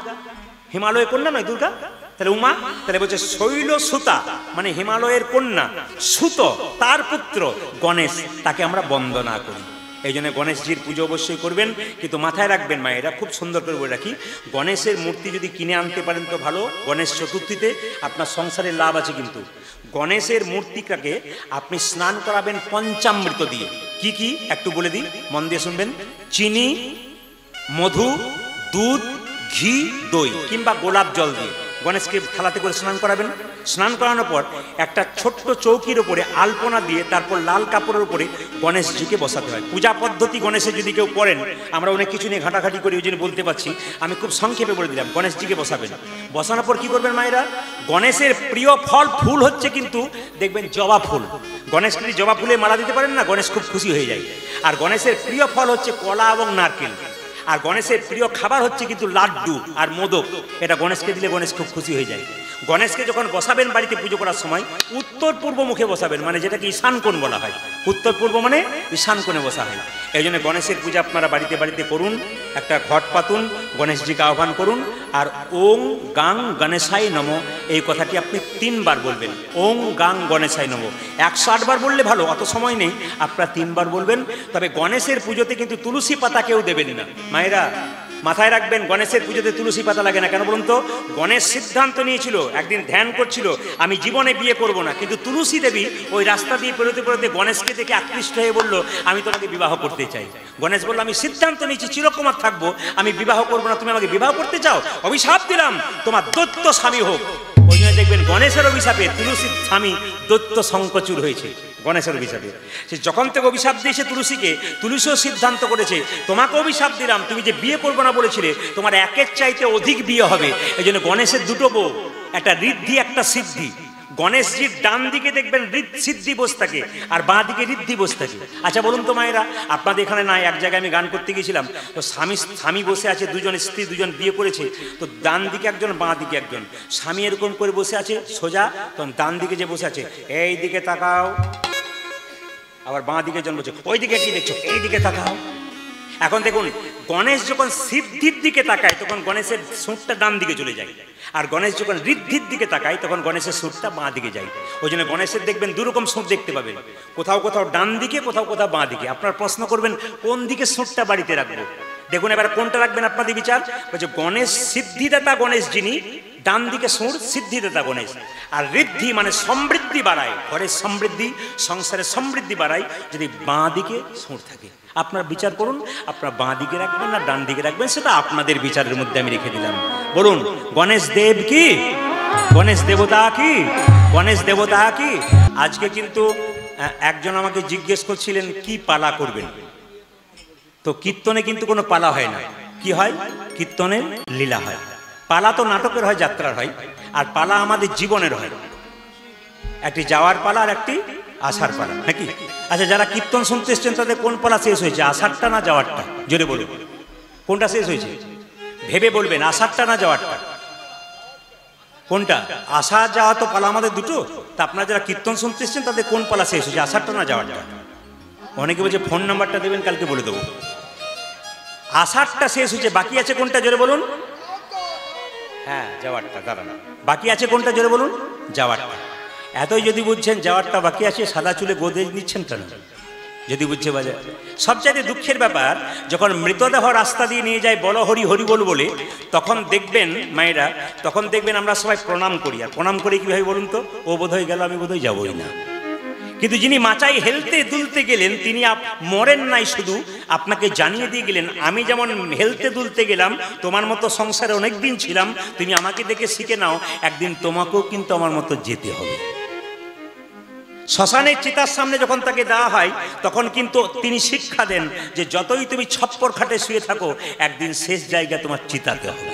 হিমালয়ের কন্যা নয় দুর্গা, তাহলে উমা। তাহলে বলছে শৈল সুতা মানে হিমালয়ের কন্যা, সুত তার পুত্র গণেশ, তাকে আমরা বন্দনা করি। এই জন্য গণেশজির পুজো অবশ্যই করবেন। কিন্তু মাথায় রাখবেন মায়েরা, খুব সুন্দর করে বলে রাখি, গণেশের মূর্তি যদি কিনে আনতে পারেন তো ভালো, গণেশ চতুর্থীতে আপনার সংসারের লাভ আছে। কিন্তু গণেশের মূর্তিটাকে আপনি স্নান করাবেন পঞ্চামৃত দিয়ে। কি কি একটু বলে দিই, মন দিয়ে শুনবেন। চিনি, মধু, দুধ, ঘি, দই কিংবা গোলাপ জল দিয়ে গণেশকে থালাতে করে স্নান করাবেন। স্নান করানোর পর একটা ছোট্ট চৌকির উপরে আলপনা দিয়ে তারপর লাল কাপড়ের উপরে গণেশজিকে বসাতে হয়। পূজা পদ্ধতি গণেশের যদি কেউ করেন, আমরা অনেক কিছু নিয়ে ঘাটাঘাটি করি, ওই জন্য বলতে পারছি, আমি খুব সংক্ষেপে বলে দিলাম। গণেশজিকে বসাবেন, বসানোর পর কি করবেন মায়েরা, গণেশের প্রিয় ফল ফুল হচ্ছে কিন্তু দেখবেন জবা ফুল। গণেশকে যদি জবা ফুলে মালা দিতে পারেন না, গণেশ খুব খুশি হয়ে যায়। আর গণেশের প্রিয় ফল হচ্ছে কলা এবং নারকেল। আর গণেশের প্রিয় খাবার হচ্ছে কিন্তু লাড্ডু আর মোদক। এটা গণেশকে দিলে গণেশ খুব খুশি হয়ে যায়। গণেশকে যখন বসাবেন বাড়িতে পুজো করার সময় উত্তর পূর্ব মুখে বসাবেন, মানে যেটাকে ঈশান কোণ বলা হয়। উত্তর পূর্ব মানে ঈশান কোণে বসা হয়। এই জন্য গণেশের পূজা আপনারা বাড়িতে বাড়িতে করুন। একটা ঘট পাতুন, গণেশজিকে আহ্বান করুন। আর ওং গাং গণেশায় নমঃ এই কথাটি আপনি 3 বার বলবেন। ওং গাং গণেশায় নমঃ 108 বার বললে ভালো, অত সময় নেই, আপনারা 3 বার বলবেন। তবে গণেশের পুজোতে কিন্তু তুলসী পাতা কেউ দেবেন না মায়েরা, মাথায় রাখবেন। গণেশের পুজোতে তুলসী পাতা লাগে না। কেন বলুন তো? গণেশ সিদ্ধান্ত নিয়েছিল, একদিন ধ্যান করছিল, আমি জীবনে বিয়ে করব না। কিন্তু তুলসী দেবী ওই রাস্তা দিয়ে পেরোতে পেরোতে গণেশকে দেখে আকৃষ্ট হয়ে বলল, আমি তোমাকে বিবাহ করতে চাই। গণেশ বলল, আমি সিদ্ধান্ত নিয়েছি চিরকুমার থাকবো, আমি বিবাহ করবো না, তুমি আমাকে বিবাহ করতে চাও? অভিশাপ দিলাম তোমার দৈত্য স্বামী হোক। ওই জন্য দেখবেন গণেশের অভিশাপে তুলসীর স্বামী দৈত্য শঙ্কচূড় হয়েছে। গণেশের অভিশাপে সে যখন থেকে অভিশাপ দিয়েছে তুলসীকে, তুলসীও সিদ্ধান্ত করেছে, তোমাকে অভিশাপ দিলাম, তুমি যে বিয়ে করবে না বলেছিলে, তোমার একের চাইতে অধিক বিয়ে হবে। এই জন্য গণেশের দুটো বউ, একটা ঋদ্ধি একটা সিদ্ধি। গণেশজির ডান দিকে দেখবেন সিদ্ধি বসে থাকে আর বাঁ দিকে ঋদ্ধি বসে থাকে। আচ্ছা বলুন তো মায়েরা, আপনাদের এখানে নাই, এক জায়গায় আমি গান করতে গেছিলাম, তো স্বামী বসে আছে, দুজন স্ত্রী, দুজন বিয়ে করেছে, তো ডান দিকে একজন বাঁ দিকে একজন। স্বামী এরকম করে বসে আছে সোজা, তখন ডান দিকে যে বসে আছে, এই দিকে তাকাও। আবার বাঁ দিকে জন বলছে, ওই দিকে কি দেখছো, এই দিকে তাকাও। এখন দেখুন, গণেশ যখন সিদ্ধির দিকে তাকায় তখন গণেশের সুরটা ডান দিকে চলে যায়, আর গণেশ যখন ঋদ্ধির দিকে তাকায় তখন গণেশের সুরটা বাঁ দিকে যায়। ওই জন্য গণেশের দেখবেন দুরকম সুর দেখতে পাবেন, কোথাও কোথাও ডান দিকে, কোথাও কোথাও বাঁ দিকে। আপনার প্রশ্ন করবেন কোন দিকে সুরটা বাড়িতে রাখবো। দেখুন এবার কোনটা রাখবেন আপনাদের বিচার। বলছে গণেশ সিদ্ধিদাতা গণেশ যিনি, ডান দিকে সুর সিদ্ধিদাতা গণেশ। আর ঋদ্ধি মানে সমৃদ্ধি বাড়ায়, ঘরের সমৃদ্ধি, সংসারের সমৃদ্ধি বাড়ায় যদি বাঁ দিকে সুর থাকে। আপনারা বিচার করুন, আপনারা বাঁ দিকে রাখবেন না ডান দিকে রাখবেন, সেটা আপনাদের বিচারের মধ্যে আমি রেখে দিলাম। বলুন গণেশ দেব কি, গণেশ দেবতা কি, গণেশ দেবতা কি। আজকে কিন্তু একজন আমাকে জিজ্ঞেস করছিলেন কি পালা করবেন, তো কীর্তনে কিন্তু কোনো পালা হয় না। কি হয়? কীর্তনের লীলা হয়। পালা তো নাটকের হয়, যাত্রার হয়, আর পালা আমাদের জীবনের হয়। একটি যাওয়ার পালা আর একটি আসার পালা, নাকি? আচ্ছা, যারা কীর্তন শুনতে এসছেন তাদের কোন পালা শেষ হয়েছে, আসারটা না যাওয়ারটা? জোরে বলুন কোনটা শেষ হয়েছে, ভেবে বলবেন, আসারটা না যাওয়ারটা? কোনটা? আসা যাওয়া তো পালা আমাদের দুটো। তা আপনারা যারা কীর্তন শুনতে এসছেন তাদের কোন পালা শেষ হয়েছে, আসারটা না যাওয়ারটা? অনেকে বলছে ফোন নাম্বারটা দেবেন, কালকে বলে দেবো। আসারটা শেষ হয়েছে, বাকি আছে কোনটা জোরে বলুন? হ্যাঁ যাওয়ারটা, দাঁড়ান, বাকি আছে কোনটা জোরে বলুন? যাওয়ারটা। এতই যদি বুঝছেন যাওয়ারটা বাকি আছে, সাদা চুলে গোদরেজ নিচ্ছেন কেন? যদি বুঝছে বাজার। সবচাইতে দুঃখের ব্যাপার, যখন মৃতদেহ রাস্তা দিয়ে নিয়ে যায় বল হরি হরি বল বলে, তখন দেখবেন মায়েরা, তখন দেখবেন আমরা সবাই প্রণাম করি। আর প্রণাম করি কীভাবে বলুন তো? ও বোধহয় গেল, আমি বোধহয় যাবই না। কিন্তু যিনি মাচাই হেলতে দুলতে গেলেন তিনি মরেন নাই, শুধু আপনাকে জানিয়ে দিয়ে গেলেন, আমি যেমন হেলতে দুলতে গেলাম, তোমার মতো সংসারে অনেক দিন ছিলাম, তুমি আমাকে দেখে শিখে নাও, একদিন তোমাকেও কিন্তু আমার মতো যেতে হবে। শ্মশানের চিতার সামনে যখন তাকে দেওয়া হয় তখন কিন্তু তিনি শিক্ষা দেন যে যতই তুমি ছপ্পর খাটে শুয়ে থাকো, একদিন শেষ জায়গা তোমার চিতাতে হবে।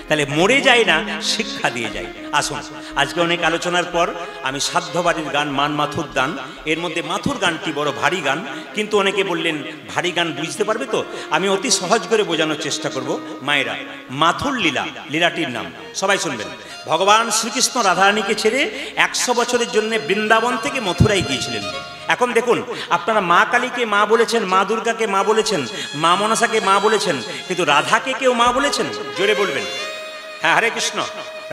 তাহলে মরে যায় না, শিক্ষা দিয়ে যায়। আসুন, আজকে অনেক আলোচনার পর আমি সাধ্যবাড়ির গান মান মাথুর দান, এর মধ্যে মাথুর গানটি বড় ভারী গান, কিন্তু অনেকে বললেন ভারী গান বুঝতে পারবে তো, আমি অতি সহজ করে বোঝানোর চেষ্টা করব। মায়েরা, মাথুর লীলা, লীলাটির নাম সবাই শুনবেন। ভগবান শ্রীকৃষ্ণ রাধারানীকে ছেড়ে 100 বছরের জন্য বৃন্দাবন থেকে মথুরায় গিয়েছিলেন। এখন দেখুন, আপনারা মা কালীকে মা বলেছেন, মা দুর্গাকে মা বলেছেন, মা মনসাকে মা বলেছেন, কিন্তু রাধাকে কেউ মা বলেছেন? জোরে বলবেন। হ্যাঁ, হরে কৃষ্ণ।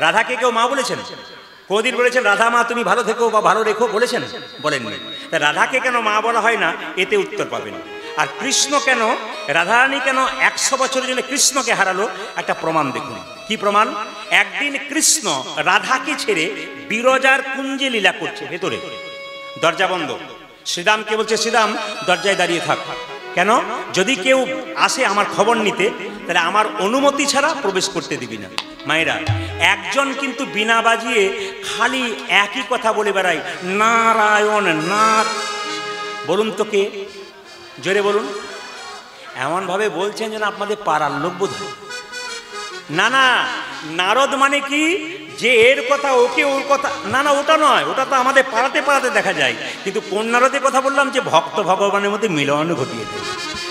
রাধাকে কেউ মা বলেছেন? কোনদিন বলেছেন রাধা মা তুমি ভালো থেকো বা ভালো রেখো বলেছেন? বলেননি। তা রাধাকে কেন মা বলা হয় না, এতে উত্তর পাবেন। আর কৃষ্ণ কেন, রাধারানী কেন 100 বছরের জন্য কৃষ্ণকে হারালো, একটা প্রমাণ দেখুন। কি প্রমাণ? একদিন কৃষ্ণ রাধাকে ছেড়ে বিরজার কুঞ্জে লীলা করছে, ভেতরে দরজা বন্ধ। শ্রীরামকে বলছে, শ্রীরাম দরজায় দাঁড়িয়ে থাক। কেন? যদি কেউ আসে আমার খবর নিতে, তাহলে আমার অনুমতি ছাড়া প্রবেশ করতে দিবি না। মায়েরা, একজন কিন্তু বিনা বাজিয়ে খালি একই কথা বলে বেড়ায়, নারায়ণ না। বলুন তো কে? জোরে বলুন। এমন ভাবে বলছেন যেন আপনাদের পাড়ার লোক বোধ হয়। না না, নারদ মানে কি যে এর কথা ওকে ওর কথা, না না ওটা নয়, ওটা তো আমাদের পাড়াতে পাড়াতে দেখা যায়। কিন্তু কোন নারদের কথা বললাম? যে ভক্ত ভগবানের মধ্যে মিলন ঘটিয়ে দেয়।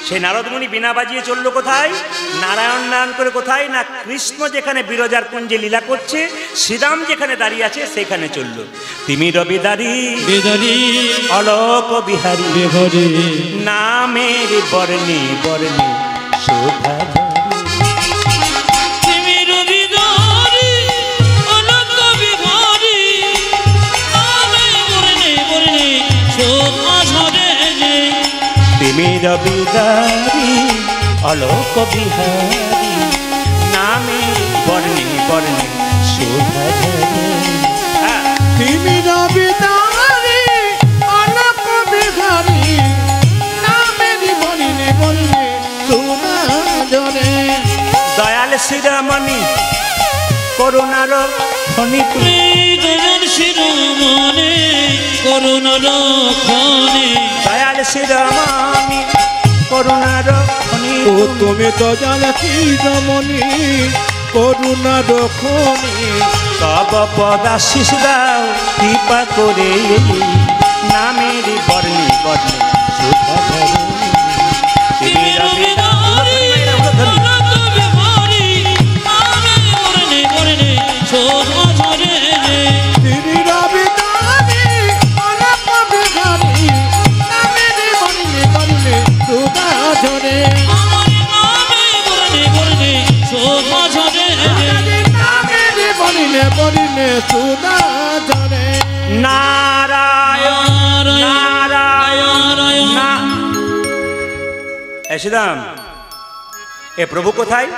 সেই নারদমুনি বিনা বাজিয়ে চললো কোথায়? নারায়ণ নারায়ণ করে। কোথায়? না কৃষ্ণ যেখানে বিরজার কুঞ্জে লীলা করছে, শ্রীরাম যেখানে দাঁড়িয়ে আছে সেখানে চললো। তিমির বিদারি অলোক বিহারী নামের বর্ণে বর্ণে শোভা। তিমির বিদারি অলোক বিহারী নামে বর্ণে বর্ণে শোভা। তিমির বিদারি অলোক বিহারী নামের বর্ণে বর্ণে শোভা ধরে। দয়াল শিরোমণি করুণার খনি, দয়াল শিরোমণি করুণার খনি, দয়াল শিরোমণি করুণার খনি। ও তুমি দয়াল শিরোমণি করুণার খনি। তব পদাশিস দাও কৃপা করে নামের বর্ণে বর্ণে শোভা ধরে। তিমির বিদারি অলোক বিহারী নামের বর্ণে বর্ণে শোভা ধরে। তিমির বিদারি অলোক বিহারী নামের বর্ণে বর্ণে শোভা ধরে। আমার নামে বর্ণে বর্ণে শোভা ধরে। নামের বর্ণে বর্ণে শোভা ধরে। নারায়ণ নারায়ণ না। শ্রীরাম, এ প্রভু কোথায়?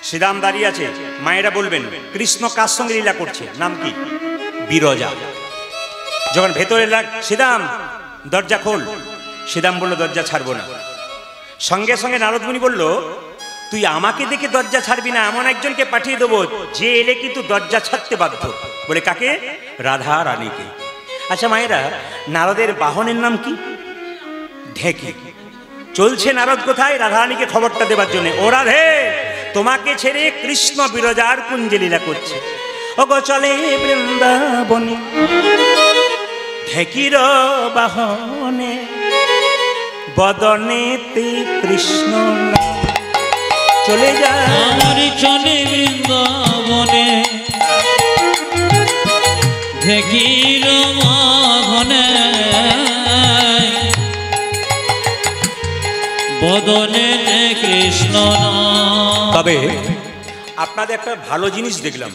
শ্রীরাম দাঁড়িয়ে আছে। মায়েরা বলবেন কৃষ্ণ কার সঙ্গে লীলা করছে? নাম কি? বিরজা। যখন ভেতরে শ্রীরাম দরজা খোল, শ্রীরাম বলল দরজা ছাড়বো না। সঙ্গে সঙ্গে নারদমুনি বলল, তুই আমাকে দেখে দরজা ছাড়বি না, এমন একজনকে পাঠিয়ে দেবো যে এলে কিন্তু দরজা ছাড়তে বাধ্য। বলে কাকে? রাধা রানীকে। আচ্ছা মায়েরা, নারদের বাহনের নাম কি? ঢেকি। চলছে নারদ কোথায়? রাধা রানীকে খবরটা দেবার জন্য। ও রাধে, তোমাকে ছেড়ে কৃষ্ণ বিরজার কুঞ্জে লীলা করছে। ওগো চলে বৃন্দাবনে ঢেকির বাহনে বদনেতে কৃষ্ণ নাম। চলে যা আমার চলে বৃন্দাবনে ঢেকির বাহনে বদনে কৃষ্ণ নাম। তবে আপনাদের একটা ভালো জিনিস দেখলাম,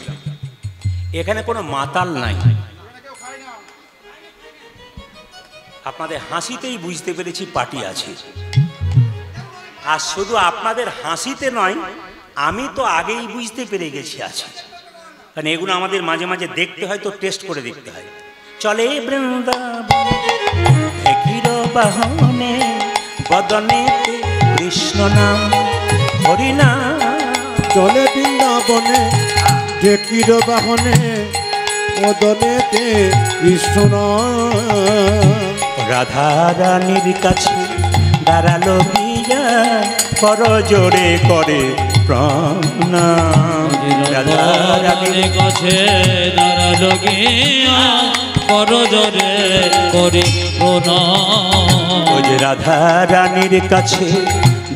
এখানে কোনো মাতাল নাই। আপনাদের হাসিতেই বুঝতে পেরেছি পার্টি আছে। আর শুধু আপনাদের হাসিতে নয়, আমি তো আগেই বুঝতে পেরে গেছি আছে। কারণ এগুলো আমাদের মাঝে মাঝে দেখতে হয়, তো টেস্ট করে দেখতে হয়। চলে বৃন্দাবনে ঢেকির বাহনে বদনে কৃষ্ণ নাম হরিনাম। চলে বৃন্দাবনে ঢেকির বাহনে বদনেতে কৃষ্ণ নাম। রাধা রানীর কাছে দাঁড়ালো গিয়া কর জোরে করে প্রণাম। রাধা রানীর কাছে দাঁড়ালো গিয়া কর জোরে করে প্রণাম। ওই যে রাধা রানীর কাছে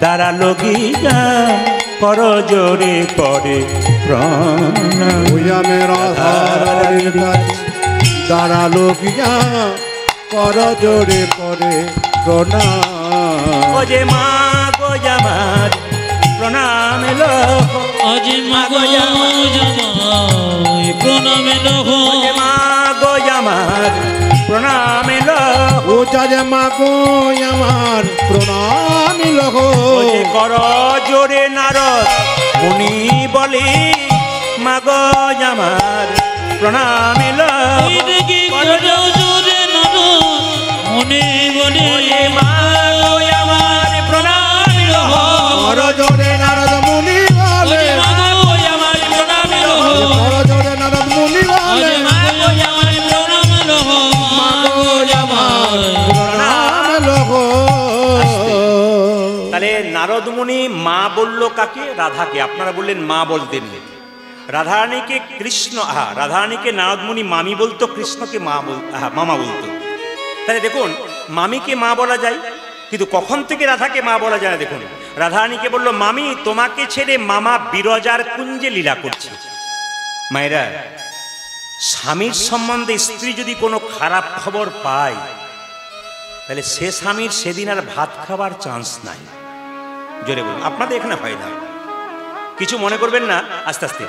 দাঁড়ালো গিয়া কর জোরে করে প্রণাম। ওই আমি রাধা রানীর কাছে দাঁড়ালো গিয়া কর জোরে করে প্রণাম। ও যে মা গো আমার প্রণাম এলো, আজ মা গো জামাই প্রণাম এলো। মা গো আমার প্রণাম এলো। ও যারে মাগো আমার প্রণামী লহ ওরে কর জোরে নারদ মুনি বলে মাগ আমার প্রণাম এলো ওই দেখি করো জোরে নারদ মনে বলে মাগো আমার প্রণাম এলো কর জোরে নারদ মুনি বলে ওরে মাগো আমার প্রণাম এলো কর জোরে নারদ মুনি বলে ওরে মাগো আমার প্রণাম এলো মাগো আমার প্রণাম লহ তাহলে নারদ মুনি মা বলল কাকে? রাধাকে। আপনারা বললেন মা বলতেন। রাধারানীকে কৃষ্ণ রাধারানীকে নারদ মুনি মামি বলতো, কৃষ্ণকে মামা বলতো। তাহলে দেখুন, মামিকে মা বলা যায়, কিন্তু কখন থেকে রাধাকে মা বলা যায় না। দেখুন, রাধারানীকে বলল মামি তোমাকে ছেড়ে মামা বিরজার কুঞ্জে লীলা করছে। মায়েরা, স্বামীর সম্বন্ধে স্ত্রী যদি কোনো খারাপ খবর পায়, তাহলে সে স্বামীর সেদিন আর ভাত খাবার চান্স নাই। জোরে বলুন, আপনাদের এখানে হয় না, কিছু মনে করবেন না। আস্তে আস্তে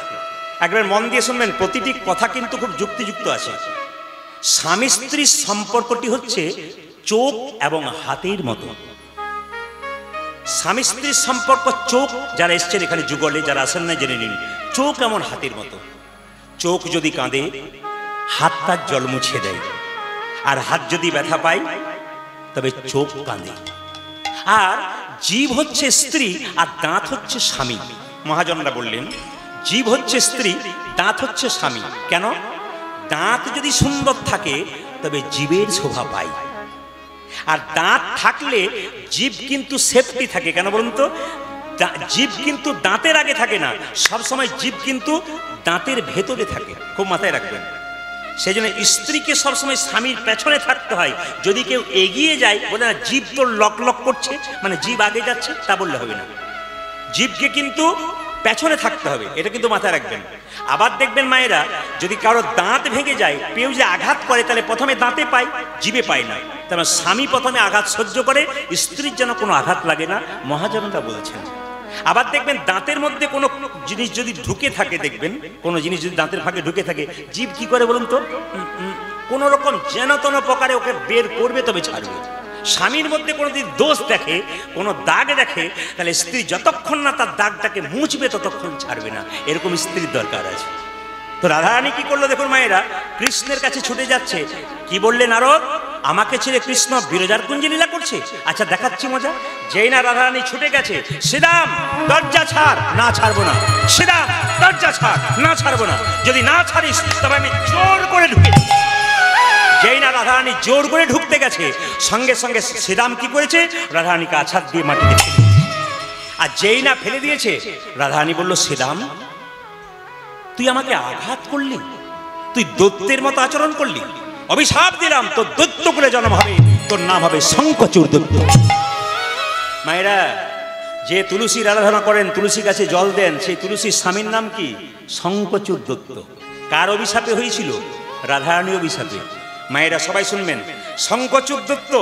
একবার মন দিয়ে শুনবেন, প্রতিটি কথা কিন্তু খুব যুক্তিযুক্ত আছে। স্বামী স্ত্রীর সম্পর্কটি হচ্ছে চোখ এবং হাতের মতো। স্বামী স্ত্রীর সম্পর্ক চোখ, যারা এসছেন এখানে যুগলে, যারা আসেন না জেনে নিন, চোখ এমন হাতের মতো। চোখ যদি কাঁদে, হাত তার জল মুছে দেয়, আর হাত যদি ব্যথা পায় তবে চোখ কাঁদে। আর জীব হচ্ছে স্ত্রী আর দাঁত হচ্ছে স্বামী। মহাজনরা বললেন জীব হচ্ছে স্ত্রী, দাঁত হচ্ছে স্বামী। কেন? দাঁত যদি সুন্দর থাকে তবে জীবের শোভা পায়, আর দাঁত থাকলে জীব কিন্তু সেফটি থাকে। কেন বলুন তো? জীব কিন্তু দাঁতের আগে থাকে না, সবসময় জীব কিন্তু দাঁতের ভেতরে থাকে। খুব মাথায় রাখবেন। সেই জন্য স্ত্রীকে সবসময় স্বামীর পেছনে থাকতে হয়। যদি কেউ এগিয়ে যায়, বলে না জীব তোর লক লক করছে, মানে জীব আগে যাচ্ছে, তা বললে হবে না। জীবকে কিন্তু পেছনে থাকতে হবে, এটা কিন্তু মাথায় রাখবেন। আবার দেখবেন মায়েরা, যদি কারো দাঁত ভেঙে যায়, কেউ যে আঘাত করে, তাহলে প্রথমে দাঁতে পায়, জিভে পায় না। তার স্বামী প্রথমে আঘাত সহ্য করে, স্ত্রীর যেন কোনো আঘাত লাগে না, মহাজনরা বলছেন। আবার দেখবেন দাঁতের মধ্যে কোনো জিনিস যদি ঢুকে থাকে, দেখবেন কোনো জিনিস যদি দাঁতের ফাঁকে ঢুকে থাকে, জীব কি করে বলুন তো? কোনো রকম যেন তেন প্রকারে ওকে বের করবে, তবে ছাড়বে। স্বামীর মধ্যে কোনো যদি দোষ দেখে, কোনো দাগ দেখে, তাহলে স্ত্রী যতক্ষণ না তার দাগটাকে মুছবে ততক্ষণ ছাড়বে না। এরকম স্ত্রীর দরকার আছে। তো রাধারানী কি করলো দেখুন মায়েরা, কৃষ্ণের কাছে ছুটে যাচ্ছে। কি বললেন নারদ? আমাকে ছেড়ে কৃষ্ণ বিরজার কুঞ্জে লীলা করছে। আচ্ছা দেখাচ্ছি মজা। যেই না রাধারানী ছুটে গেছে, শ্রীরাম দরজা ছাড়। না ছাড়বো না। শ্রীরাম দরজা ছাড়। না ছাড়বো না। যদি না ছাড়িস তবে আমি জোর করে ঢুকে। যেই না রাধারানী জোর করে ঢুকতে গেছে, সঙ্গে সঙ্গে শ্রীরাম কি করেছে? রাধারানীকে আছাড় দিয়ে মাটিতে ফেলে দিয়েছে। আর যেই না ফেলে দিয়েছে, রাধারানী বলল শ্রীরাম তুই আমাকে আঘাত করলি, তুই দৈত্যের মতো আচরণ করলি, অভিশাপ দিলাম তোর দৈত্য কুলে জন্ম হবে, তোর নাম হবে শঙ্খচূড় দৈত্য। মায়েরা, যে তুলসীর আরাধনা করেন, তুলসী গাছে জল দেন, সেই তুলসীর স্বামীর নাম কি? শঙ্খচূড় দৈত্য। কার অভিশাপে হয়েছিল? রাধারানী অভিশাপে। মায়েরা সবাই শুনবেন, শঙ্খচূড় দৈত্য।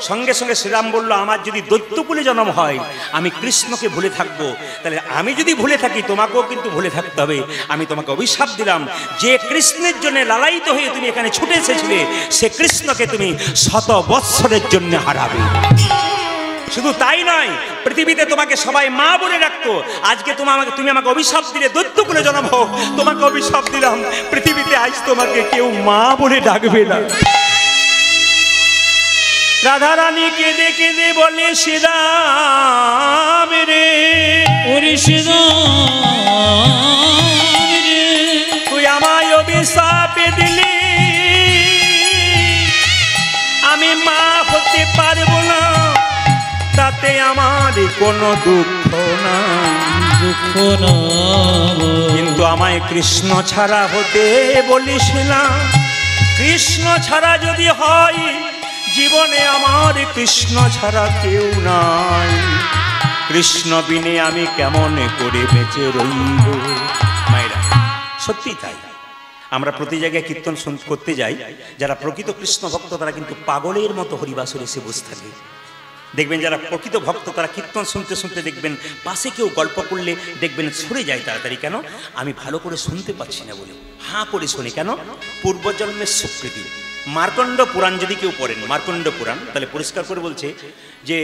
সঙ্গে সঙ্গে শ্রীরাম বলল আমার যদি দৈত্যকুলে জন্ম হয়, আমি কৃষ্ণকে ভুলে থাকবো, তাহলে আমি যদি ভুলে থাকি তোমাকেও কিন্তু ভুলে থাকতে হবে। আমি তোমাকে অভিশাপ দিলাম, যে কৃষ্ণের জন্য লালায়িত হয়ে তুমি এখানে ছুটে এসেছিলে, সে কৃষ্ণকে তুমি 100 বৎসরের জন্য হারাবে। শুধু তাই নয়, পৃথিবীতে তোমাকে সবাই মা বলে ডাকতো। আজকে তুমি আমাকে অভিশাপ দিলে দৈত্যকুলে জন্ম হোক, তোমাকে অভিশাপ দিলাম, পৃথিবীতে আজ তোমাকে কেউ মা বলে ডাকবে না। রাধারানী কেঁদে কেঁদে বলে শ্রীরাম রে, ওরে শ্রীরাম রে, তুই আমায় অভিশাপ দিলি, আমি মা হতে পারবো না, তাতে আমার কোনো দুঃখ নাই, দুঃখ না, কিন্তু আমায় কৃষ্ণ ছাড়া হতে বলিস না। কৃষ্ণ ছাড়া যদি হয়, জীবনে আমার কৃষ্ণ ছাড়া কেউ নাই, কৃষ্ণ বিনে আমি কেমন করে বেঁচে রইব। মায়েরা, সত্যি তাই। আমরা প্রতি জায়গায় কীর্তন করতে যাই, যারা প্রকৃত কৃষ্ণ ভক্ত তারা কিন্তু পাগলের মতো হরিবাসরে এসে বসে থাকে। দেখবেন যারা প্রকৃত ভক্ত তারা কীর্তন শুনতে শুনতে দেখবেন পাশে কেউ গল্প করলে দেখবেন সরে যায় তাড়াতাড়ি। কেন? আমি ভালো করে শুনতে পাচ্ছি না বলে হাঁ করে শুনি। কেন? পূর্বজন্মের স্বীকৃতি। মার্কণ্ড পুরাণ যদি কেউ পড়েন, মার্কণ্ড পুরাণ, তাহলে পরিষ্কার করে বলছে যে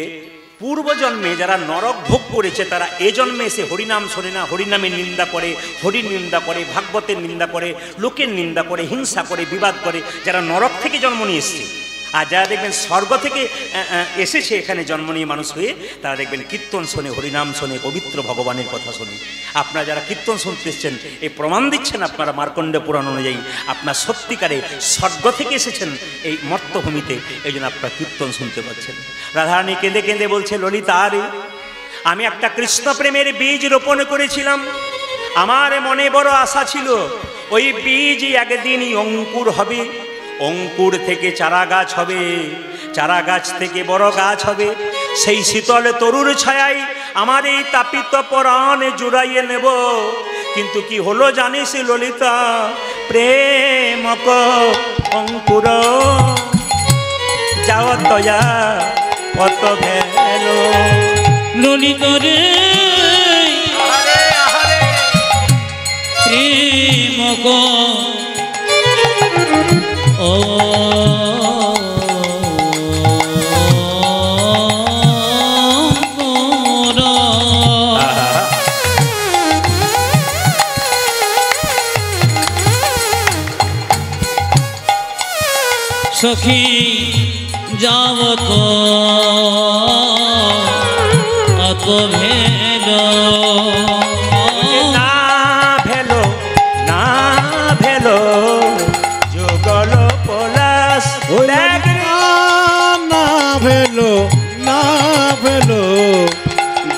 পূর্বজন্মে যারা নরক ভোগ করেছে তারা এ জন্মে এসে হরিনাম শোনে না, হরিনামের নিন্দা করে, হরির নিন্দা করে, ভাগবতের নিন্দা করে, লোকের নিন্দা করে, হিংসা করে, বিবাদ করে, যারা নরক থেকে জন্ম নিয়ে এসছে। আর যারা দেখবেন স্বর্গ থেকে এসেছে এখানে জন্ম নিয়ে মানুষ হয়ে, তারা দেখবেন কীর্তন শোনে, হরিনাম শোনে, পবিত্র ভগবানের কথা শোনে। আপনারা যারা কীর্তন শুনতে এসছেন, এই প্রমাণ দিচ্ছেন আপনারা মার্কণ্ড পুরাণ অনুযায়ী আপনার সত্যিকারে স্বর্গ থেকে এসেছেন এই মর্তভূমিতে, এই জন্য আপনারা কীর্তন শুনতে পাচ্ছেন। রাধারানী কেঁদে কেঁদে বলছে, ললিতা রে, আমি একটা কৃষ্ণ প্রেমের বীজ রোপণ করেছিলাম, আমার মনে বড় আশা ছিল ওই বীজ একদিনই অঙ্কুর হবে, অঙ্কুর থেকে চারা গাছ হবে, চারা গাছ থেকে বড় গাছ হবে, সেই শীতল তরুর ছায়ায় আমার এই তাপিত পরাণ জুড়াইয়ে নেব। কিন্তু কি হলো জানিস ললিতা, প্রেমক অঙ্কুর যাও তয়া কত ভেলো। ললিতা রে প্রেমক ও সখী যাবত অত ভেলো, না ভেলো, না ভেলো যুগল পলাশ। না ভেলো, না ভেলো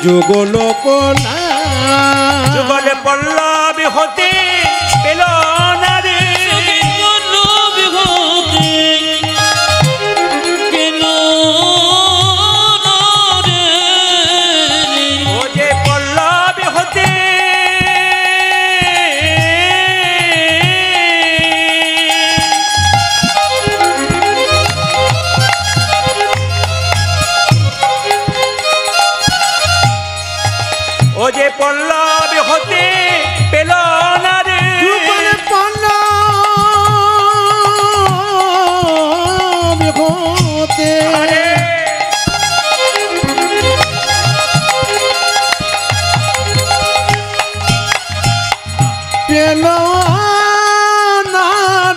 যুগল পলাশ। যুগল পল্লব হতে পেল না রে, ও যে পল্লব হতে পেল না রে, যুগল পল্লব হতে পেল না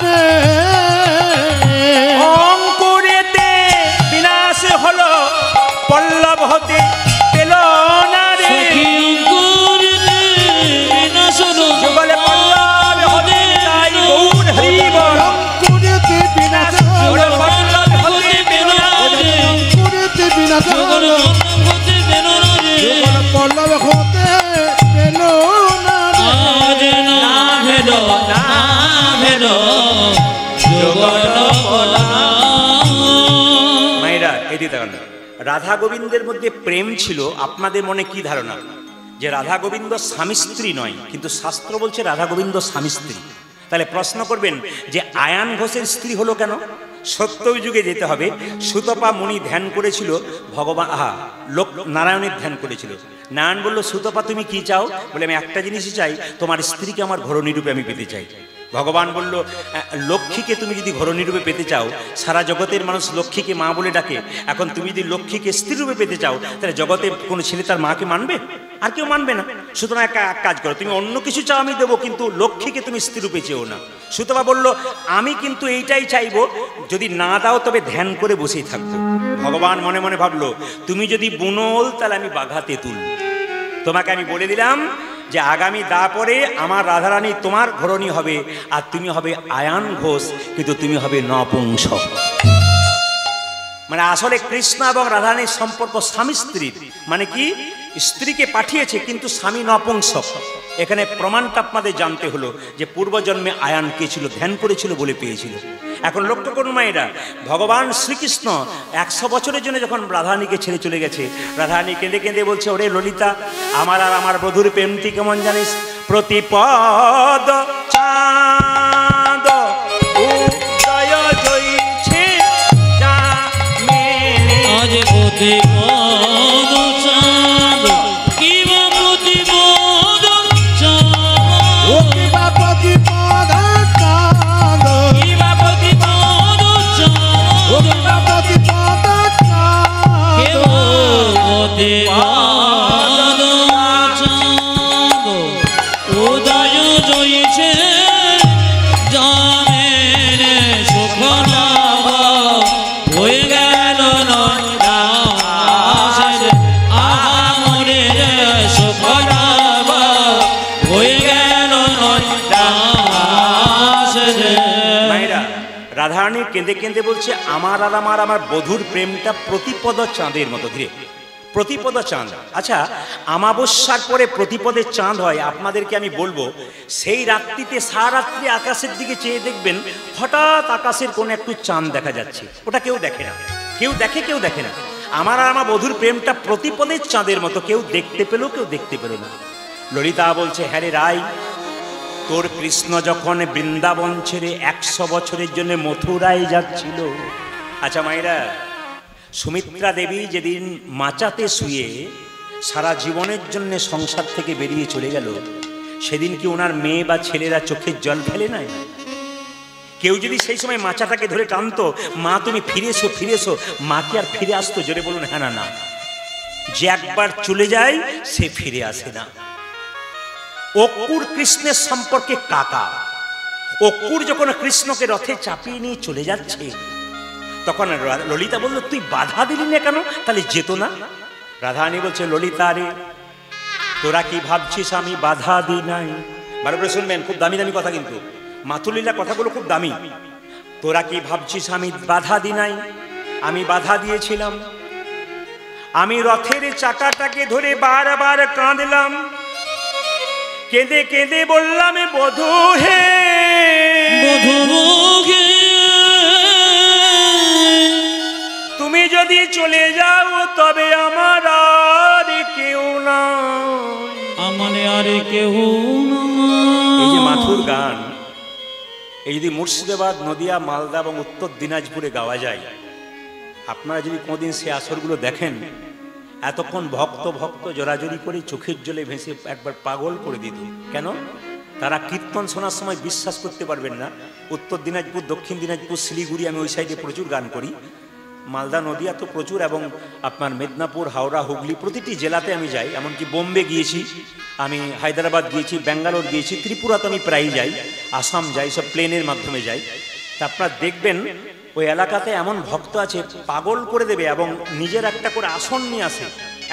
রে, অঙ্কুরেতে বিনাশ হলো, পল্লব হতে পেল না রে। যুগল পল্লব হতে তাই গৌর হরি বল, অঙ্কুরেতে বিনাশ হলো, পল্লব হতে পেল না রে, অঙ্কুরেতে বিনাশ হলো, যুগল পল্লব হতে পেল না রে। না ভেলো, না ভেলো যুগল পলাশ। মায়েরা এদিকে দেখুন, রাধা গোবিন্দের মধ্যে প্রেম ছিল। আপনাদের মনে কি ধারণা যে রাধা গোবিন্দ স্বামী স্ত্রী নয়, কিন্তু শাস্ত্র বলছে রাধা গোবিন্দ স্বামী স্ত্রী। তাহলে প্রশ্ন করবেন যে আয়ান ঘোষের স্ত্রী হলো কেন? সত্যযুগে যেতে হবে। সুতপা মুনি ধ্যান করেছিল ভগবান, লোক নারায়ণের ধ্যান করেছিল। নারায়ণ বলল, সুতপা তুমি কি চাও? বলে, আমি একটা জিনিসই চাই, তোমার স্ত্রীকে আমার ঘরণী রূপে আমি পেতে চাই। ভগবান বলল, লক্ষ্মীকে তুমি যদি ঘরণী রূপে পেতে চাও, সারা জগতের মানুষ লক্ষ্মীকে মা বলে ডাকে, এখন তুমি যদি লক্ষ্মীকে স্ত্রী রূপে পেতে চাও, তাহলে জগতে কোনো ছেলে তার মাকে মানবে? আর কেউ মানবে না। সুতরাং এক কাজ করো, তুমি অন্য কিছু চাও আমি দেবো, কিন্তু লক্ষ্মীকে তুমি স্ত্রী রূপে চেও না। সুতপা বলল, আমি কিন্তু এইটাই চাইবো, যদি না দাও তবে ধ্যান করে বসেই থাকবো। ভগবান মনে মনে ভাবলো, তুমি যদি বুনোল তাহলে আমি বাঘা তেঁতুল। তোমাকে আমি বলে দিলাম যে আগামী পরে আমার রাধারানী তোমার ঘরণী হবে, আর তুমি হবে আয়ান ঘোষ, কিন্তু তুমি হবে নপুংসক। মানে আসলে কৃষ্ণ এবং রাধারানীর সম্পর্ক স্বামী স্ত্রীর। মানে কি, স্ত্রীকে পাঠিয়েছে কিন্তু স্বামী নপুংসক। এখানে প্রমাণটা আপনাদের জানতে হলো যে পূর্বজন্মে আয়ান কে ছিল, ধ্যান করেছিল বলে পেয়েছিল। এখন লক্ষ্য করুন মায়েরা, ভগবান শ্রীকৃষ্ণ 100 বছরের জন্য যখন রাধারানীকে ছেড়ে চলে গেছে, রাধারানী কেঁদে কেঁদে বলছে, ওরে ললিতা, আমার আর আমার বধুর প্রেমটি কেমন জানিস? প্রতিপদ চাঁদ উদয় জয়ছে যা মেনে, আজ প্রতিপদ চাঁদ কিবা প্রতিপদ চাঁদ, ও কিবা প্রতিপদ চাঁদ, কিবা প্রতিপদ রাধারানী কেঁদে কেঁদে বলছে, আমার আর আমার বধূর প্রেমটা প্রতিপদ চাঁদের মতো। ধীরে প্রতিপদ চাঁদ। আচ্ছা, অমাবস্যার পরে প্রতিপদের চাঁদ হয়। আপনাদেরকে আমি বলবো, সেই রাত্রিতে সারারাত্রি আকাশের দিকে চেয়ে দেখবেন, হঠাৎ আকাশের কোনো একটু চাঁদ দেখা যাচ্ছে। ওটা কেউ দেখে না, কেউ দেখে কেউ দেখে না। আমার আর আমার বধূর প্রেমটা প্রতিপদের চাঁদের মতো, কেউ দেখতে পেল কেউ দেখতে পেল না। ললিতা বলছে, হ্যাঁ রে রাই, তোর কৃষ্ণ যখন বৃন্দাবন ছেড়ে 100 বছরের জন্য মথুরায় যাচ্ছিল। আচ্ছা মায়েরা, সুমিত্রা দেবী যেদিন মাচাতে শুয়ে সারা জীবনের জন্য সংসার থেকে বেরিয়ে চলে গেল, সেদিন কি ওনার মেয়ে বা ছেলেরা চোখের জল ফেলে নাই? কেউ যদি সেই সময় মাচাটাকে ধরে টানতো, মা তুমি ফিরে এসো ফিরে এসো, মা কি আর ফিরে আসতো? জোরে বলুন হ্যাঁ না না। যে একবার চলে যায় সে ফিরে আসে না। অক্কুর কৃষ্ণের সম্পর্কে কাকা। অক্কুর যখন কৃষ্ণকে রথে চাপিয়ে নিয়ে চলে যাচ্ছে, তখন ললিতা বলল, তুই বাধা দিলি না কেন? তাহলে যেত না। রাধারানী বলছে, ললিতা রে, তোরা কি ভাবছিস আমি বাধা দিই নাই? ভালো করে শুনবেন, খুব দামি দামি কথা, কিন্তু মাতুলীলা কথাগুলো খুব দামি। তোরা কি ভাবছিস আমি বাধা দিই নাই? আমি বাধা দিয়েছিলাম। আমি রথের চাকাটাকে ধরে বারবার কাঁদলাম, কেঁদে কেঁদে বললাম, বধূ হে বধূ হে, তুমি যদি চলে যাও তবে আমার আর কেউ না, আমার আর কেউ না। এই যে মাথুর গান, এই যদি মুর্শিদাবাদ, নদিয়া, মালদা এবং উত্তর দিনাজপুরে গাওয়া যায়, আপনারা যদি কোনোদিন সে আসরগুলো দেখেন, এতক্ষণ ভক্ত ভক্ত জোরাজোরি করে চোখের জলে ভেসে একবার পাগল করে দিত। কেন? তারা কীর্তন শোনার সময় বিশ্বাস করতে পারবেন না, উত্তর দিনাজপুর, দক্ষিণ দিনাজপুর, শিলিগুড়ি, আমি ওই সাইডে প্রচুর গান করি, মালদা, নদিয়া তো প্রচুর, এবং আপনার মেদিনীপুর, হাওড়া, হুগলি, প্রতিটি জেলাতে আমি যাই। এমনকি বোম্বে গিয়েছি, আমি হায়দ্রাবাদ গিয়েছি, ব্যাঙ্গালোর গিয়েছি, ত্রিপুরা তো আমি প্রায়ই যাই, আসাম যাই, সব প্লেনের মাধ্যমে যাই। তা আপনারা দেখবেন ওই এলাকাতে এমন ভক্ত আছে, পাগল করে দেবে, এবং নিজের একটা করে আসন নিয়ে আসে,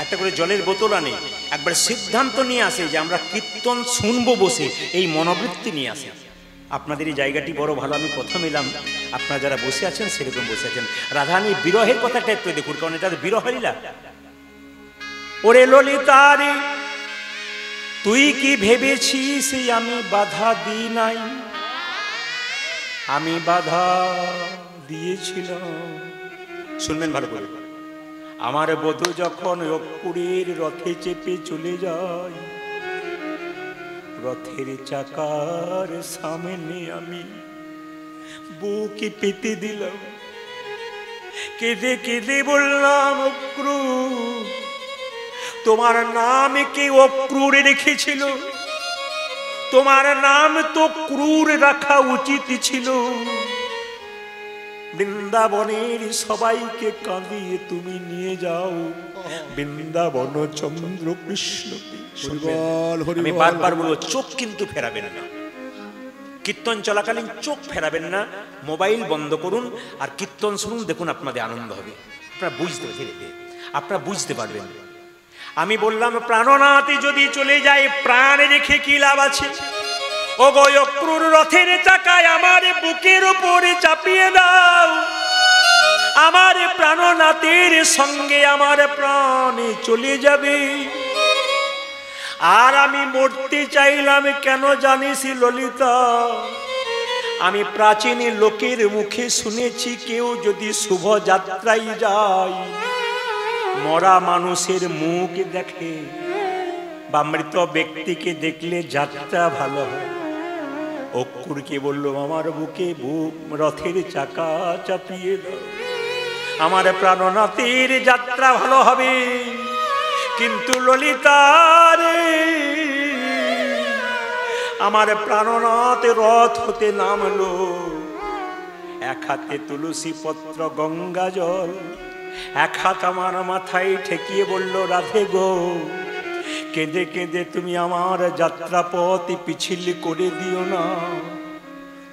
একটা করে জলের বোতল আনে, একবার সিদ্ধান্ত নিয়ে আসে যে আমরা কীর্তন শুনবো বসে, এই মনোবৃত্তি নিয়ে আসে। আপনাদের এই জায়গাটি বড় ভালো, আমি প্রথম এলাম, আপনারা যারা বসে আছেন সেরকম বসে আছেন। রাধারানী বিরহের কথাটা একটু দেখুন, কারণ এটা বিরহলীলা। ওরে ললিতা রে, তুই কি ভেবেছিস আমি বাধা দিই নাই? আমি বাধা দিয়েছিলাম। শুনবেন ভালো করে। আমার বধূ যখন অক্কুরের রথে চেপে চলে যায়, রথের চাকার সামনে আমি বুকে পেতে দিলাম, কেঁদে কেঁদে বললাম, অক্রূর, তোমার নাম কে অক্রূর রেখেছিল? তোমার নাম তো ক্রূর রাখা উচিত ছিল। বৃন্দাবনের সবাইকে কাঁদিয়ে তুমি নিয়ে যাও বৃন্দাবন চন্দ্র কৃষ্ণ। আমি বারবার বলবো, চোখ কিন্তু ফেরাবেন না, কীর্তন চলাকালীন চোখ ফেরাবেন না, মোবাইল বন্ধ করুন আর কীর্তন শুনুন, দেখুন আপনাদের আনন্দ হবে, আপনারা বুঝতে ধীরে ধীরে আপনারা বুঝতে পারবেন। আমি বললাম, প্রাণনাথ যদি চলে যায়, প্রাণ রেখে কি লাভ আছে? ও গো অক্রূর, রথের চাকায় আমার বুকের উপরে চাপিয়ে দাও, আমার প্রাণনাথের সঙ্গে আমার প্রাণে চলে যাবে। আর আমি মরতে চাইলাম কেন জানিস ললিতা? আমি প্রাচীন লোকের মুখে শুনেছি, কেউ যদি শুভ যাত্রায় যায়, মরা মানুষের মুখ দেখে বা মৃত ব্যক্তিকে দেখলে যাত্রা ভালো হয়। অক্কুরকে বললো, আমার বুকে রথের চাকা চাপিয়ে দাও, আমার প্রাণনাথের যাত্রা ভালো হবে। কিন্তু ললিতা রে, আমার প্রাণনাথ রথ হতে নামলো, এক হাতে তুলসী পত্র গঙ্গা জল, এক হাত আমার মাথায় ঠেকিয়ে বলল, রাধে গো, কেঁদে কেঁদে তুমি আমার যাত্রাপথ পিছিল করে দিও না।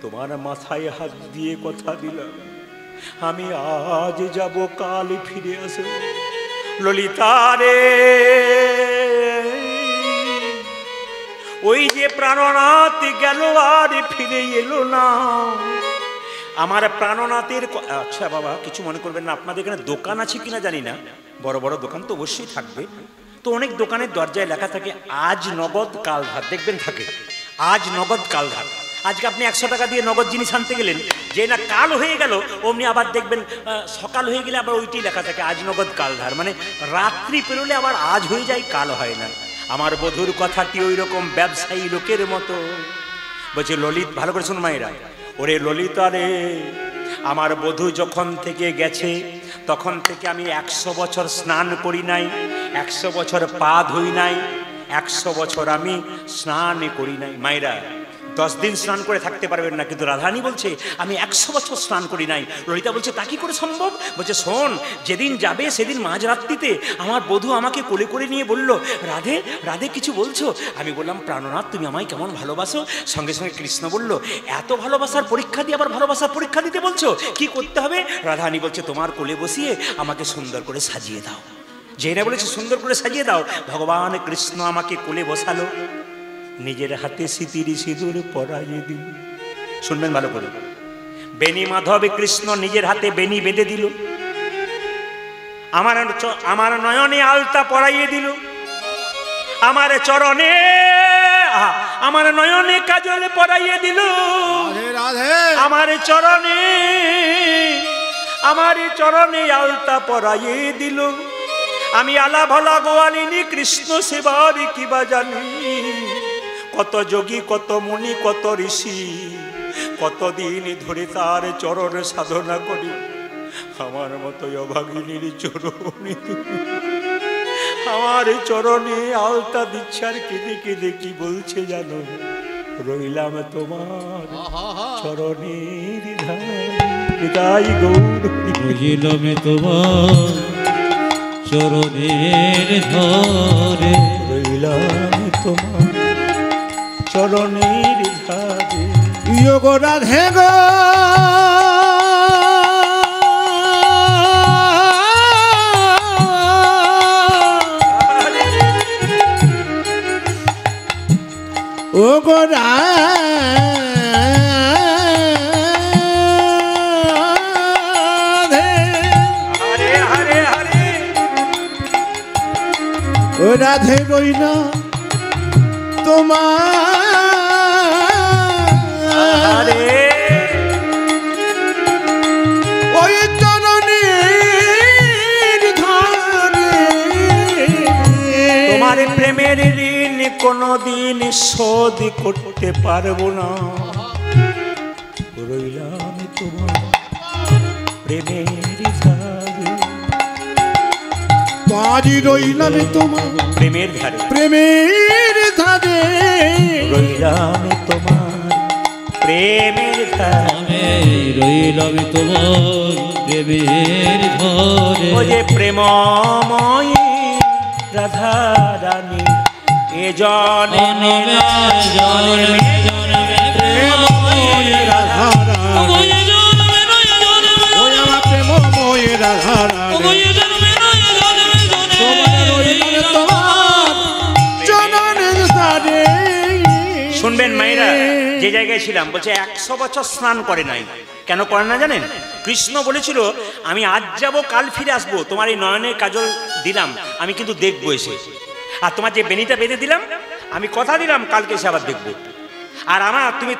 তোমার মাথায় হাত দিয়ে কথা দিলাম, আমি আজ যাব, কাল ফিরে আসব। ললিতা রে, ওই যে প্রাণনাথ গেল আর ফিরে এলো না, আমার প্রাণনাথের আচ্ছা বাবা কিছু মনে করবেন না, আপনাদের এখানে দোকান আছে কিনা জানি না, বড় বড় দোকান তো অবশ্যই থাকবে। তো অনেক দোকানের দরজায় লেখা থাকে আজ নগদ কাল ধার, দেখবেন থাকে আজ নগদ কাল ধার। আজকে আপনি 100 টাকা দিয়ে নগদ জিনিস আনতে গেলেন, যে না কাল হয়ে গেল অমনি আবার দেখবেন সকাল হয়ে গেলে আবার ওইটি লেখা থাকে আজ নগদ কাল ধার, মানে রাত্রি পেরোলে আবার আজ হয়ে যায় কাল হয় না। আমার বধূর কথাটি ওই রকম ব্যবসায়ী লোকের মতো। বলছে ললিত, ভালো করে শুনুন মায়েরা, ওরে ললিতা রে, আমার বধূ যখন থেকে গেছে তখন থেকে আমি 100 বছর স্নান করি নাই, 100 বছর পা ধুই নাই, 100 বছর আমি স্নান করি নাই। মায়েরা 10 দিন স্নান করে থাকতে পারবেন না, কিন্তু রাধারানী বলছে আমি 100 বছর স্নান করি নাই। ললিতা বলছে তা কি করে সম্ভব? বলছে শোন, যেদিন যাবে সেদিন মাঝরাত্রিতে আমার বধূ আমাকে কোলে করে নিয়ে বলল রাধে রাধে কিছু বলছো? আমি বললাম প্রাণনাথ তুমি আমায় কেমন ভালোবাসো। সঙ্গে সঙ্গে কৃষ্ণ বলল এত ভালোবাসার পরীক্ষা দিয়ে আবার ভালোবাসার পরীক্ষা দিতে বলছো, কি করতে হবে? রাধারানী বলছে তোমার কোলে বসিয়ে আমাকে সুন্দর করে সাজিয়ে দাও। যেটা বলেছে সুন্দর করে সাজিয়ে দাও, ভগবান কৃষ্ণ আমাকে কোলে বসালো, নিজের হাতে সিঁতির সিঁদুর পরাইয়ে দিল। শুনবেন ভালো করে, বেনি মাধব কৃষ্ণ নিজের হাতে বেনি বেঁধে দিল, আমার নয়নে আলতা পরাইয়ে দিল, আমার চরণে আমার নয়নে কাজল পরাইয়ে দিল, আমার চরণে আলতা পরাইয়ে দিল। আমি আলা ভলা গোয়ালিনী কৃষ্ণ সেবার কিবা জানি, কত যোগী কত মুনি কত ঋষি কতদিন ধরে তার চরণ সাধনা করি, আমার মতো অভাগিনীর চরণে আমার চরণে আলতা দিচ্ছে আর কেঁদে কেঁদে কি বলছে জানো, রইলাম তোমার চরণের ধারে গৌর, রইলাম তোমার চরণের ধারে, রইলাম তোমার চরণের ধারে। যোগ রাধে গো ও গো রাধে, হরে হরে হরে, ও রাধে রইনা তোমার ওই চরণের ধারে, তোমার প্রেমের ঋণ কোনদিন শোধ করতে পারবো না, রইলাম তোমার প্রেমের ধারে, বাড়ি রইলাম তোমার প্রেমের ধারে, প্রেমের ধারে, রইলাম তোমার প্রেমের ধারে, রইলাম তোমার প্রেমের ধারে। ও যে প্রেমময়ী রাধা রানী, এ জন্মে প্রেমময় রাধা রানী, ওই আমার প্রেমময় রাধা রানী, শুনবেন মায়েরা, যে জায়গায় ছিলাম বলছে 100 বছর স্নান করে নাই। কেন করে না জানেন? কৃষ্ণ বলেছিল আমি আজ যাব কাল ফিরে আসবো, তোমার এই নয়নের কাজল দিলাম আমি কিন্তু দেখবো এসে, আর তোমার যে বেনিটা বেঁধে দিলাম আমি কথা দিলাম কালকে এসে আবার দেখবো, আর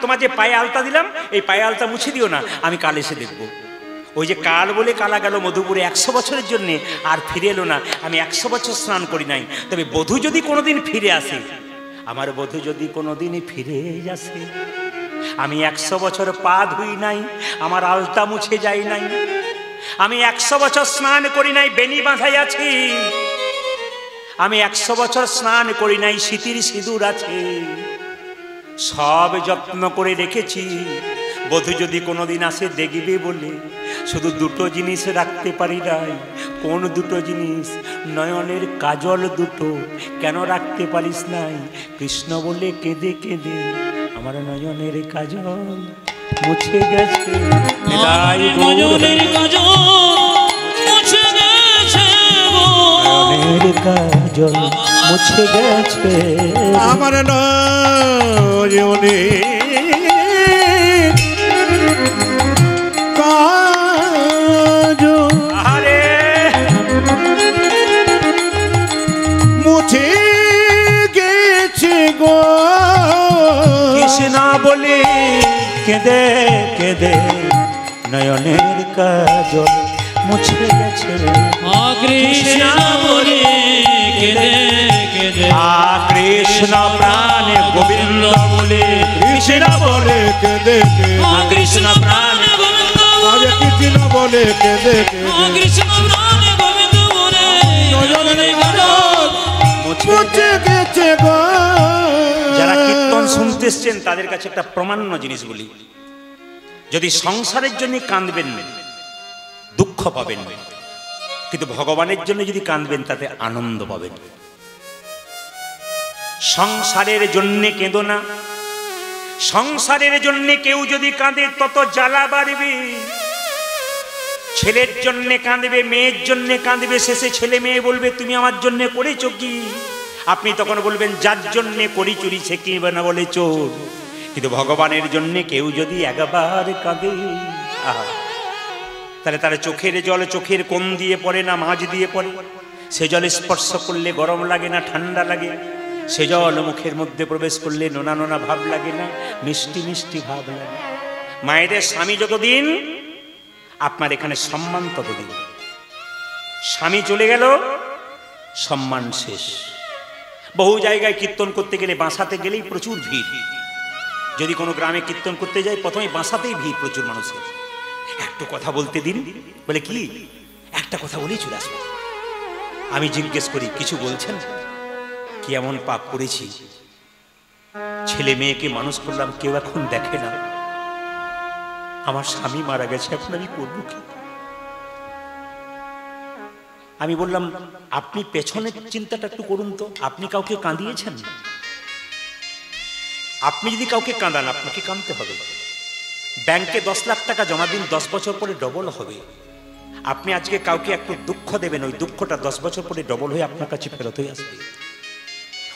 তোমার যে পায়ে আলতা দিলাম এই পায়ে আলতা মুছে দিও না, আমি কাল এসে দেখবো। ওই যে কাল বলে কালা গেল মধুপুরে 100 বছরের জন্যে, আর ফিরে এলো না। আমি 100 বছর স্নান করি নাই, তবে বধূ যদি কোনোদিন ফিরে আসে, আমার বধূ যদি কোনোদিনই ফিরে আসে, আমি 100 বছর পা ধুই নাই, আমার আলতা মুছে যাই নাই, আমি 100 বছর স্নান করি নাই, বেনি বাঁধাই আছি, আমি 100 বছর স্নান করি নাই, সিঁতির সিঁদুর আছে, সব যত্ন করে রেখেছি। বধূ যদি কোনোদিন আসে দেখবে বলে শুধু দুটো জিনিস রাখতে পারি নাই। কোন দুটো জিনিস? নয়নের কাজল দুটো। কেন রাখতে পারিস নাই? কৃষ্ণ বলে কেঁদে কেঁদে আমার নয়নের কাজল মুছে গেছে। নয়নের কাজল মুছে গেছে, নয়নের কাজল মুছে গেছে আমার নয়নে কেঁদে কেঁদে নয়নের কাজল মুছে গেছে। কৃষ্ণ বলে কেঁদে কেঁদে কৃষ্ণ প্রাণে গোবিন্দ বলে, কৃষ্ণ বলে কেঁদে কৃষ্ণ প্রাণে গোবিন্দ আরে কৃষ্ণ বলে কেঁদে কৃষ্ণ প্রাণে গোবিন্দ বলে নয়নের কাজল মুছে গেছে গো। যারা কীর্তন শুনতে এসছেন তাদের কাছে একটা প্রমাণ্য জিনিস বলি, যদি সংসারের জন্য কাঁদবেন দুঃখ পাবেন, কিন্তু ভগবানের জন্য যদি কাঁদবেন তাতে আনন্দ পাবেন। সংসারের জন্য কেঁদো না, সংসারের জন্য কেউ যদি কাঁদে তত জ্বালা বাড়বে। ছেলের জন্য কাঁদবে, মেয়ের জন্য কাঁদবে, শেষে ছেলে মেয়ে বলবে তুমি আমার জন্য করেছো কি? আপনি তখন বলবেন যার জন্য করি চুরি সে কি না বলে চোর। কিন্তু ভগবানের জন্য কেউ যদি একবার কাঁদে, আহা, তাহলে তার চোখের জল চোখের কোণ দিয়ে পড়ে না মাঝ দিয়ে পড়ে। সে জল স্পর্শ করলে গরম লাগে না ঠান্ডা লাগে, সে জল মুখের মধ্যে প্রবেশ করলে নোনা নোনা ভাব লাগে না মিষ্টি মিষ্টি ভাব লাগে। মায়েদের স্বামী যতদিন, আপনার এখানে সম্মান ততদিন। স্বামী চলে গেল সম্মান শেষ। বহু জায়গায় কীর্তন করতে গেলে বাসাতে গেলেই প্রচুর ভিড়। যদি কোনো গ্রামে কীর্তন করতে যাই প্রথমে বাসাতেই ভিড় প্রচুর মানুষের। একটু কথা বলতে দিন, বলে কি একটা কথা বলেই চলে আসবে। আমি জিজ্ঞেস করি কিছু বলছেন? কি এমন পাপ করেছি, ছেলে মেয়েকে মানুষ করলাম কেউ এখন দেখে না, আমার স্বামী মারা গেছে, এখন আমি করবো কি? আমি বললাম আপনি পেছনের চিন্তাটা একটু করুন তো, আপনি কাউকে কাঁদিয়েছেন? আপনি যদি কাউকে কাঁদান আপনাকে কাঁদতে হবে। ব্যাংকে 10 লাখ টাকা জমা দিন, 10 বছর পরে ডবল হবে। আপনি আজকে কাউকে একটু দুঃখ দেবেন, ওই দুঃখটা 10 বছর পরে ডবল হয়ে আপনার কাছে ফেরত হয়ে আসবে।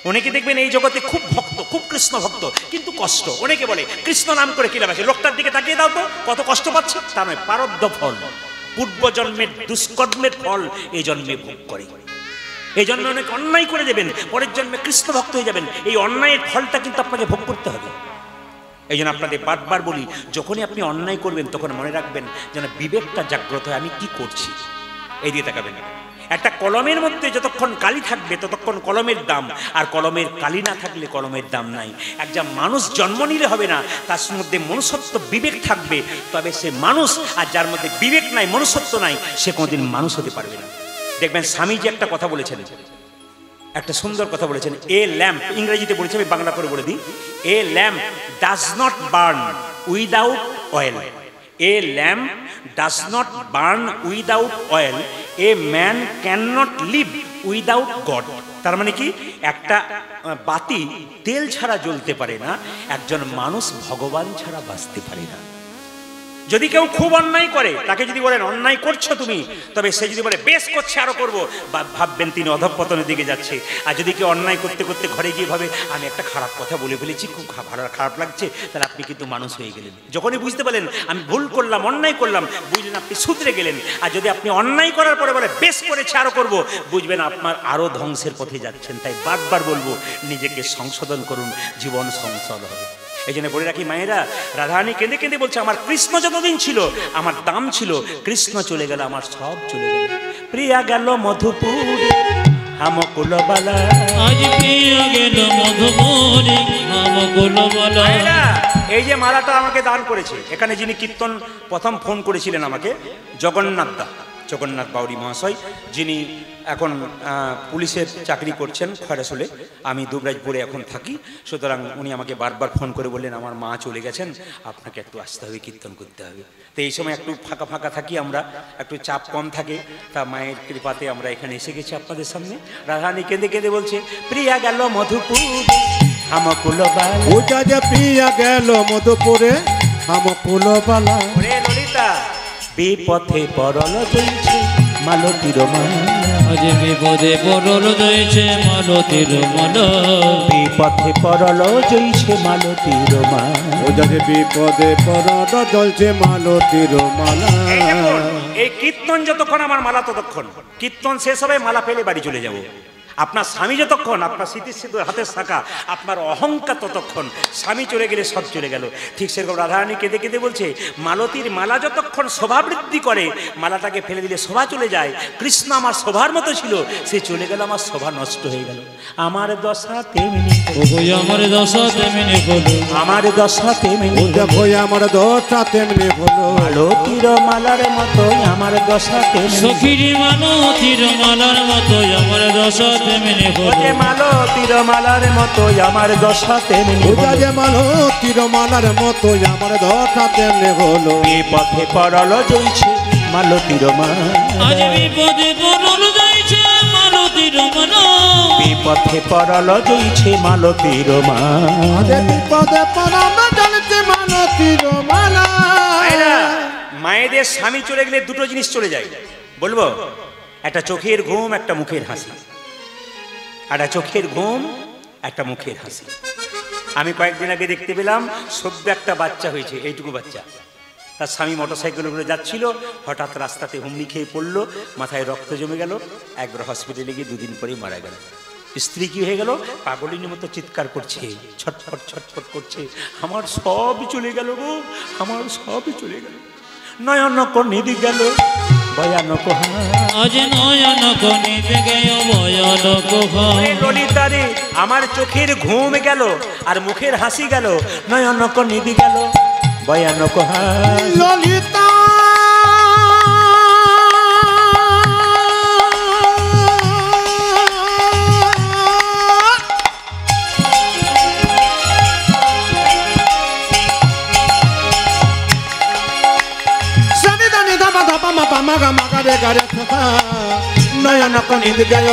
অনেকে দেখবেন এই জগতে খুব ভক্ত, খুব কৃষ্ণ ভক্ত, কিন্তু কষ্ট। অনেকে বলে কৃষ্ণ নাম করে কি লাভ আছে, লোকটার দিকে তাকিয়ে দাও তো কত কষ্ট পাচ্ছে। তা নয়, প্রারব্ধ ফল, পূর্ব জন্মের দুষ্কর্মের ফল এই জন্মে ভোগ করে। এই জন্মে অনেক অন্যায় করে দেবেন, পরের জন্মে কৃষ্ণ ভক্ত হয়ে যাবেন। এই অন্যায়ের ফলটা কিন্তু আপনাকে ভোগ করতে হবে। এই জন্য আপনাদের বারবার বলি, যখনই আপনি অন্যায় করবেন তখন মনে রাখবেন যেন বিবেকটা জাগ্রত হয়, আমি কি করছি এই দিয়ে তাকাবেন। একটা কলমের মধ্যে যতক্ষণ কালি থাকবে ততক্ষণ কলমের দাম, আর কলমের কালি না থাকলে কলমের দাম নাই। একজন মানুষ জন্ম নিলে হবে না, তার মধ্যে মনুষ্যত্ব বিবেক থাকবে, তবে সে মানুষ। আর যার মধ্যে বিবেক নাই, মনুষ্যত্ব নাই, সে কোনোদিন মানুষ হতে পারবে না। দেখবেন স্বামীজি একটা কথা বলেছেন, একটা সুন্দর কথা বলেছেন। এ ল্যাম্প, ইংরেজিতে বলেছে, আমি বাংলা করে বলে দিই। A lamp does not burn without oil. A lamp does not burn without oil. A man can not live without God. তার মানে কি, একটা বাতি তেল ছাড়া জ্বলতে পারে না, একজন মানুষ ভগবান ছাড়া বাঁচতে পারে না। যদি কেউ খুব অন্যায় করে, তাকে যদি বলেন অন্যায় করছো তুমি, তবে সে যদি বলে বেশ করছে আরো করবো, ভাববেন তিনি অধঃপতনের দিকে যাচ্ছে। আর যদি কেউ অন্যায় করতে করতে ঘরে গিয়ে ভাবে আমি একটা খারাপ কথা বলে ফেলেছি, খুব খারাপ লাগছে, তাহলে আপনি কিন্তু মানুষ হয়ে গেলেন। যখনই বুঝতে পারলেন আমি ভুল করলাম, অন্যায় করলাম, বুঝলেন আপনি শুধরে গেলেন। আর যদি আপনি অন্যায় করার পরে বলে বেশ করেছে আরো করবো, বুঝবেন আপনার আরো ধ্বংসের পথে যাচ্ছেন। তাই বারবার বলবো নিজেকে সংশোধন করুন, জীবন সংসদ হবে। এই জন্য বলে রাখি মায়েরা, রাধারানী কেঁদে কেঁদে বলছে আমার কৃষ্ণ যতদিন ছিল আমার দাম ছিল, কৃষ্ণ চলে গেল আমার সব চলে গেল। প্রিয়া গেল মধুপুর হামকুলবালা, আজ প্রিয়া গেল মধুপুরে হামকুলবালা। এই যে মালাটা আমাকে দান করেছে, এখানে যিনি কীর্তন প্রথম ফোন করেছিলেন আমাকে, জগন্নাথ বাউরি মহাশয়, যিনি এখন পুলিশের চাকরি করছেন খয়রাসুলে। আমি দুবরাজপুরে এখন থাকি, সুতরাং উনি আমাকে বারবার ফোন করে বললেন আমার মা চলে গেছেন, আপনাকে একটু আসতে হবে, কীর্তন করতে হবে। তো এই সময় একটু ফাঁকা ফাঁকা থাকি আমরা, একটু চাপ কম থাকে, তা মায়ের কৃপাতে আমরা এখানে এসে গেছি আপনাদের সামনে। রাধারানী কেঁদে কেঁদে বলছে প্রিয়া গেল মধুপুর হামকুলবালা, ওটা যে প্রিয়া গেল মধুপুরে হামকুলবালা। ওরে ললিতা, বিপথে পরল জ্বলছে মালতীর মালা, আজ বিপদে পরল জয়ছে মালতীর মালা, বিপথে পরল জয়ছে মালতীর মালা। ওটা যে বিপদে পরল জ্বলছে মালতীর মালা। এই কীর্তন যতক্ষণ আমার মালা ততক্ষণ, কীর্তন শেষ হবে মালা ফেলে বাড়ি চলে যাব। আপনার স্বামী যতক্ষণ আপনার স্মৃতির হাতের শাখা, আপনার অহংকার ততক্ষণ। স্বামী চলে গেলে সব চলে গেল। ঠিক সেরকম রাধারানী কেঁদে কেঁদে বলছে, মালতীর মালা যতক্ষণ শোভা বৃদ্ধি করে, মালাটাকে ফেলে দিলে শোভা চলে যায়। কৃষ্ণ আমার শোভার মতো ছিল, সে চলে গেল, আমার শোভা নষ্ট হয়ে গেল। আমার দশা তেমনি, আমার দশা তেমনি হলো, আমার দশা তেমনি, দেখো আমার দশা তেমনি হলো। মালতীর মালার মতো আমার দশা তেমনি, সখীর মালতীর মালার মতো আমার দশা তেমনি হলো, মালতীর মালার মতো আমার দশা তেমনি পূজা যে মালতীর মালার মতো আমার দশা তেমনি হলো। এ পথে পরল জইছে মালতীর মালা, আজ বিপদে পড়ল যাইছে মালতীর মালা, বিপথে পরল জইছে মালতীর মালা। বিপদে পড়ানো জানছে মালতীর মালা। মায়েদের স্বামী চলে গেলে দুটো জিনিস চলে যায়, বলবো, একটা চোখের ঘুম, একটা মুখের হাসি। একটা চোখের ঘুম, একটা মুখের হাসি। আমি কয়েকদিন আগে দেখতে পেলাম, সদ্য একটা বাচ্চা হয়েছে, এইটুকু বাচ্চা। তার স্বামী মোটরসাইকেলে করে যাচ্ছিল, হঠাৎ রাস্তাতে হুমড়ি খেয়ে পড়লো, মাথায় রক্ত জমে গেল, একবার হসপিটালে গিয়ে দুদিন পরেই মারা গেল। স্ত্রী কি হয়ে গেল, পাগলিনীর মতো চিৎকার করছে, ছটফট ছটফট করছে, আমার সবই চলে গেল গো, আমার সবই চলে গেল। নয়ন কনিদি গেল ভয়ানক, আজ নয়ন কনিতে গেল ভয়ানক। ললিতা রে, আমার চোখের ঘুম গেল আর মুখের হাসি গেল, নয়ন কনিদি গেল ভয়ানক। ললিতা মাগা মাগা রে গারে নয়ন কনিদ গেল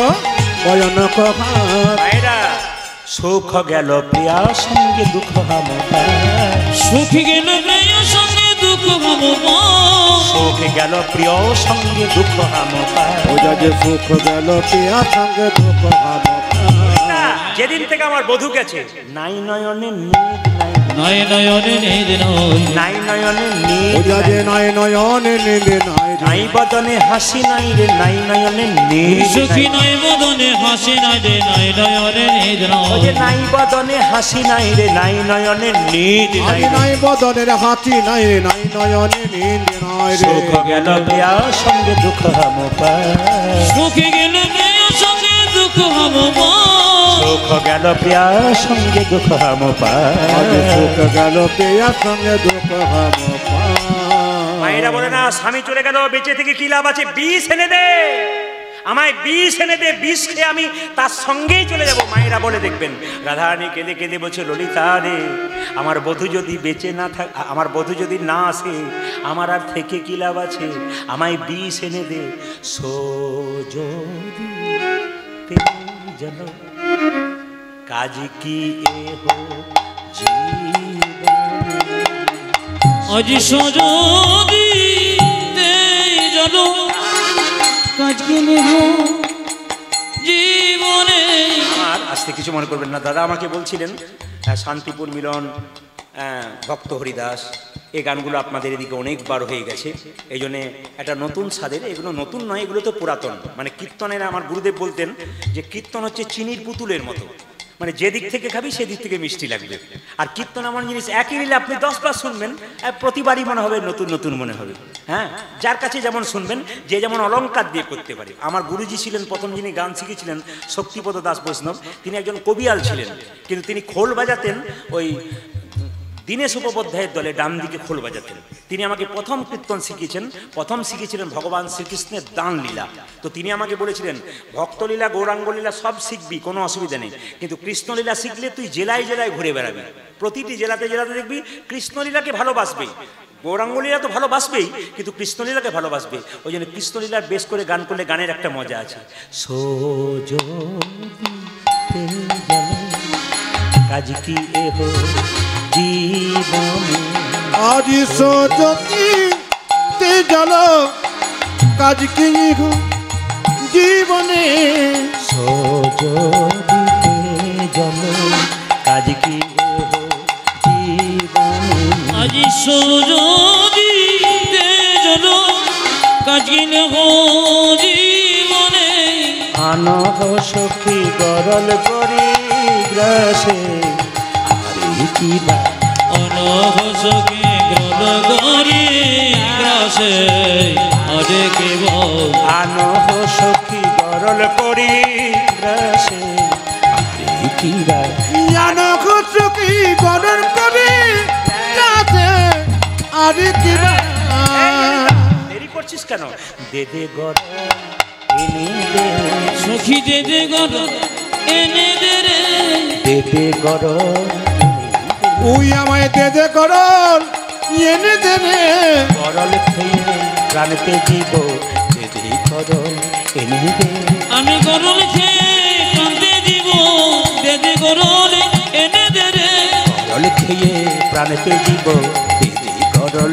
ভয়ানক। সুখ গেল প্রিয়া সঙ্গে দুঃখ হামকা, সুখ গেল প্রিয় সঙ্গে দুঃখ হামকা, সুখ গেল প্রিয় সঙ্গে দুঃখ হামকা। ওজা যে সুখ গেল প্রিয়া সঙ্গে দুঃখ হামকা। যেদিন থেকে আমার বধূ গেছে, নাই নয়নে নিদ নাই, নয় নয়নে নিদ নয়, নাই নয়নে নিদ ওজা যে নাই নয়নে নিদ নাই, নাই বদনে হাসি নাই রে, নাই নয়নে নিদ সুখী নয় বদনে হাসি নাই রে, নাই নয়নে নিদ ওই যে নয়, নাই বদনে হাসি নাই রে, নাই নয়নে নিদ নাই আজ নাই বদনের হাসি নাই রে, নাই নয়নে নিদ নাই রে। সুখ গেল প্রিয়া সঙ্গে দুঃখ হামকা, সুখী গেল প্রিয় সঙ্গে দুঃখ হামকা, সুখ গেল প্রিয়া সঙ্গে দুঃখ হামকা। আজ সুখ গেল প্রিয়া সঙ্গে দুঃখ হামকা। মায়েরা বলে না, স্বামী চলে গেল, বেঁচে থেকে কি লাভ আছে, বিষ এনে দে, আমায় বিষ এনে দে, বিষ খেয়ে আমি তার সঙ্গেই চলে যাব। মায়েরা বলে, দেখবেন রাধারানী কেঁদে কেঁদে বলছে, ললিতা রে, আমার বধূ যদি বেঁচে না থাক, আমার বধূ যদি না আসে, আমার আর থেকে কি লাভ আছে, আমায় বিষ এনে দে। সোজদি তেজল কাজ কি এ হো জীবন, আজ সজদি তেজল কাজ কি নেব জীবনে। আর আজকে কিছু মনে করবেন না, দাদা আমাকে বলছিলেন শান্তিপুর মিলন, ভক্ত হরিদাস, এই গানগুলো আপনাদের এদিকে অনেকবার হয়ে গেছে, এই জন্যে একটা নতুন স্বাদের, এগুলো নতুন নয়, এগুলো তো পুরাতন। মানে কীর্তনের আমার গুরুদেব বলতেন যে কীর্তন হচ্ছে চিনির পুতুলের মতো, মানে যে দিক থেকে খাবি সেদিক থেকে মিষ্টি লাগবে। আর কীর্তন এমন জিনিস, একই নিলে আপনি 10 বার শুনবেন, প্রতিবারই মনে হবে নতুন নতুন মনে হবে। হ্যাঁ, যার কাছে যেমন শুনবেন, যে যেমন অলংকার দিয়ে করতে পারে। আমার গুরুজি ছিলেন প্রথম যিনি গান শিখেছিলেন, শক্তিপদ দাস বৈষ্ণব, তিনি একজন কবিয়াল ছিলেন, কিন্তু তিনি খোল বাজাতেন ওই দীনেশ উপোপাধ্যায়ের দলে ডান দিকে খোল বাজাতেন। তিনি আমাকে প্রথম কীর্তন শিখিয়েছেন, প্রথম শিখেছিলেন ভগবান শ্রীকৃষ্ণের দান লীলা। তো তিনি আমাকে বলেছিলেন, ভক্তলীলা গৌরাঙ্গ লীলা সব শিখবি, কোনো অসুবিধা নেই, কিন্তু কৃষ্ণলীলা শিখলে তুই জেলায় জেলায় ঘুরে বেড়াবি, প্রতিটি জেলাতে জেলাতে দেখবি কৃষ্ণলীলাকে ভালোবাসবেই, গৌরাঙ্গলীলা তো ভালোবাসবেই, কিন্তু কৃষ্ণলীলাকে ভালোবাসবে। ওই জন্য কৃষ্ণলীলার বেশ করে গান করলে গানের একটা মজা আছে। কাজ কি এ হো জীবনে, আজ সজতি তেজল কাজ কি হো জীবনে, সজদিতে জল কাজ কি এ হো জীবনে, আজ সজদি তেজল কাজ কি নেব জীবনে, আন সখী গরল করি গ্রাসে আরে কি বা অনহ সখী গ্রল করি গ্রাসে আরে কেবল আনহ সখী গরল করি গ্রাসে আরে কি বা জানো খুশকি গরম করে যাতে আর কি বা দেরি করছিস কেন? দে দে গরল এনে দে সখী দে দে গর এনে দে রে দে দে গরল ওই আমায় দে দে গরল এনে দে রে গরল খেয়ে প্রাণতে জীব দে দে গরল এনে দে আমি গরল খেয়ে কাঁদতে দিব দে দে গরল এনে দে রে গরল খেয়ে প্রাণতে জীব দে দে গরল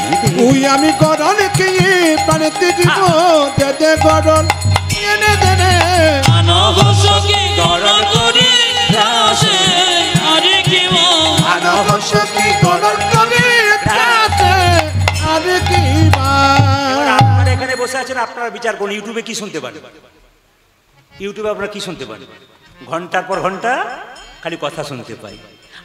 এনে দে ওই আমি গরল খেয়ে প্রাণেতে দিব দে দে গরল এনে দে রে অনহ সখী গরল করি গ্রাসে আরে কেবল আনহ সখী গরল করে যাতে আর কি বা এবার আপনারা এখানে বসে আছেন, আপনারা বিচার করুন ইউটিউবে কি শুনতে পান? ইউটিউবে আপনারা কি শুনতে পান? ঘন্টার পর ঘন্টা খালি কথা শুনতে পাই।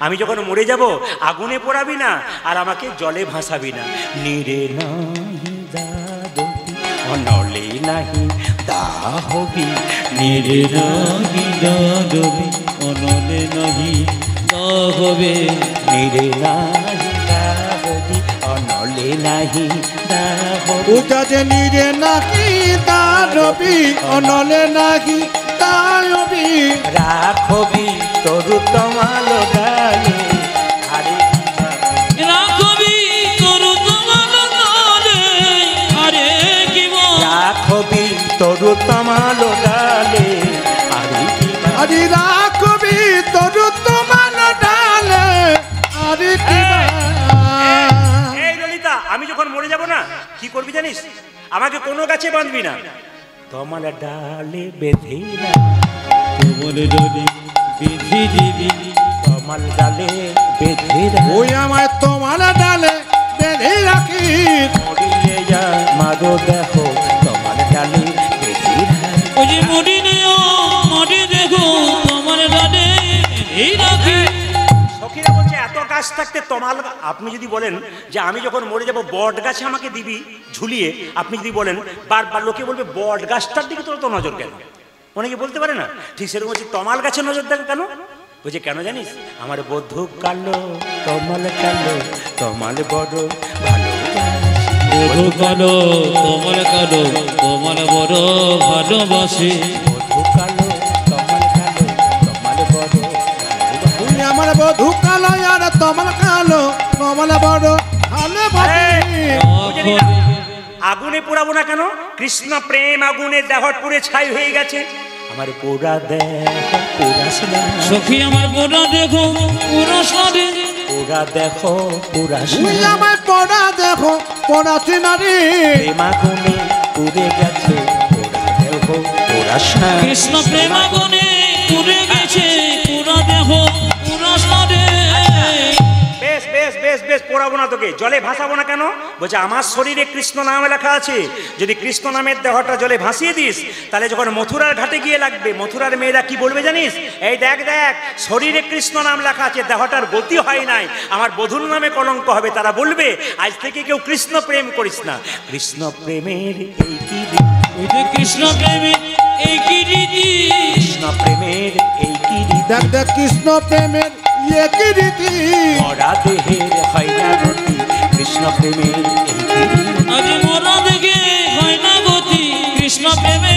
আমি যখন মরে যাব আগুনে পোড়াবি না আর আমাকে জলে ভাসাবি না। নিরে নাহি দাদবি অনলে নাহি দাহবি নিরে নাহি দাদবি অনলে নাহি দাহবে নিরে নাহি দাহবি অনলে নাহি দাহবি উটা যে নিরে নাকি দারবি অনলে নাকি দায়বি রাখবি তরু তমাল গায়ে আরে রাখবি তোর তোমার নালে আরে কেবল রাখবি তরু তমাল গালে আরে কি বা আরে রাখবি তোর তোমার ডালে আরে কি বা এই ললিতা, আমি যখন মরে যাব না কি করবি জানিস? আমাকে কোনো গাছে বাঁধবি না, তমাল ডালে বেঁধে না, তোমার যদি বিধি দিবি তমাল ডালে বেঁধে না। ওই আমায় তোমার ডালে বেঁধে রাখি মরিয়ে যা মারো দেখো তমাল ডালে বেঁধে না। ওই যে মরি নেও মরি দেখো তোমার ডালে এই রাখি সখীরা বলছে এত গাছ থাকতে তমাল আপনি যদি বলেন যে আমি যখন মরে যাব বট গাছে আমাকে দিবি ঝুলিয়ে, আপনি যদি বলেন বারবার লোকে বলবে বট গাছটার দিকে তোর তো নজর কেন? অনেকে বলতে পারে না, ঠিক সেরকম হচ্ছে তমাল গাছে নজর দেন কেন? বলছে কেন জানিস? আমার বধূ কালো তমাল কালো তমাল বড় ভালো বধু কালো তোমার কালো তোমার বড় ভালোবাসে বধূ কালো তমাল কালো তমাল বড় ভালোবাসে। ওই আমার বধূ কালো আর তোমার কালো কমল বড় ভালো ভাবে বুঝলি না? আগুনে পোড়াবো না কেন? কৃষ্ণ প্রেম আগুনে দেহট পুড়ে ছাই হয়ে গেছে। আমার পোড়া দেহ পোড়াস না, সখী আমার বড় দেখো পুরো সারে পোড়া দেখো পোড়াস ওই না। আমায় পড়া দেখো পড়াছি না রে প্রেম আগুনে পুড়ে গেছে পোড়া দেহ পোড়াস না। কৃষ্ণ প্রেমাগুনে পুরে গেছে পুরা দেহ পুরা সারে বেশ বেশ বেশ বেশ পোড়াবো না তোকে, জলে ভাসাবো না কেন? বলছে আমার শরীরে কৃষ্ণ নাম লেখা আছে, যদি কৃষ্ণ নামের দেহটা জলে ভাসিয়ে দিস তাহলে যখন মথুরার ঘাটে গিয়ে লাগবে মথুরার মেয়েরা কি বলবে জানিস? এই দেখ দেখ শরীরে কৃষ্ণ নাম লেখা আছে, দেহটার গতি হয় নাই, আমার বধূর নামে কলঙ্ক হবে। তারা বলবে আজ থেকে কেউ কৃষ্ণ প্রেম করিস না। কৃষ্ণ প্রেমের এই কি রীতি, ওই যে কৃষ্ণ প্রেমে এই কি রীতি কৃষ্ণ প্রেমের এই কি রীতি, দেখ দেখ কৃষ্ণ প্রেমের ইয়ে কি রীতি মরা দেহের হয় না গতি, কৃষ্ণ প্রেমের এই কি রীতি। আজ মরা দেখে হয় না গতি কৃষ্ণ প্রেমে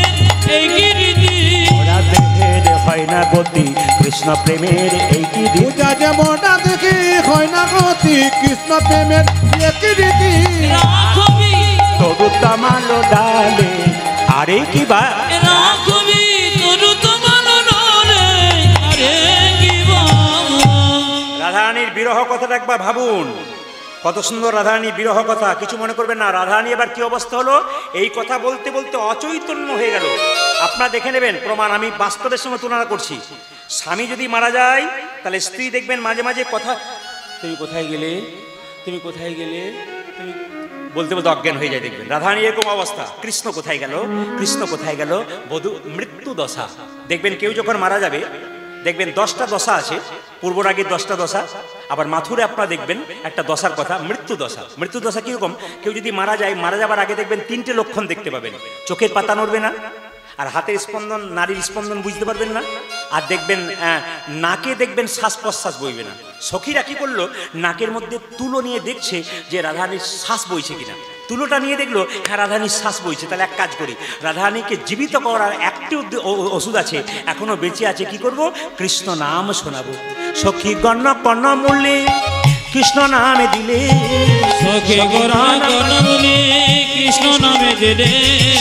এই কি রীতি মরা দেহের হয় না গতি, কৃষ্ণ প্রেমের এই কি রীতি। পূজা যেমনটা দেখি হয় না গতি কৃষ্ণ প্রেমের ইয়ে কি রীতি রাখবি তরু তামাল ডালে আরে কি বা রাখবি তোর তোমার নালে আরে কি বাবা রাধারানীর বিরহ কথাটা একবার ভাবুন, কত সুন্দর রাধারানীর বিরহ কথা। কিছু মনে করবেন না, রাধারানী এবার কি অবস্থা হলো? এই কথা বলতে বলতে অচৈতন্য হয়ে গেল। আপনারা দেখে নেবেন প্রমাণ, আমি বাস্তবের সঙ্গে তুলনা করছি। স্বামী যদি মারা যায় তাহলে স্ত্রী দেখবেন মাঝে মাঝে কথা, তুমি কোথায় গেলে, তুমি কোথায় গেলে, তুমি বলতে বলতে অজ্ঞান হয়ে যায়, দেখবেন রাধারানী এরকম অবস্থা। কৃষ্ণ কোথায় গেল, কৃষ্ণ কোথায় গেল, বধূ মৃত্যু দশা। দেখবেন কেউ যখন মারা যাবে, দেখবেন 10টা দশা আছে, পূর্বরাগের 10টা দশা, আবার মাথুরে আপনারা দেখবেন একটা দশার কথা, মৃত্যু দশা। মৃত্যু দশা কিরকম, কেউ যদি মারা যায়, মারা যাবার আগে দেখবেন 3টে লক্ষণ দেখতে পাবেন। চোখের পাতা নড়বে না, আর হাতের স্পন্দন, নারীর স্পন্দন বুঝতে পারবেন না, আর দেখবেন নাকে দেখবেন শ্বাস প্রশ্বাস বইবে না। সখীরা কি করলো, নাকের মধ্যে তুলো নিয়ে দেখছে যে রাধারানীর শ্বাস বইছে কিনা। তুলোটা নিয়ে দেখলো হ্যাঁ রাধারানীর শ্বাস বইছে, তাহলে এক কাজ করি, রাধারানীকে জীবিত করার একটি ওষুধ আছে, এখনো বেঁচে আছে, কি করব, কৃষ্ণ নাম শোনাবো। সখী গণ কর্ণ মূল্যে কৃষ্ণ নামে দিলে, সখী গণ কর্ণ মূল্যে কৃষ্ণ নামে দিলে,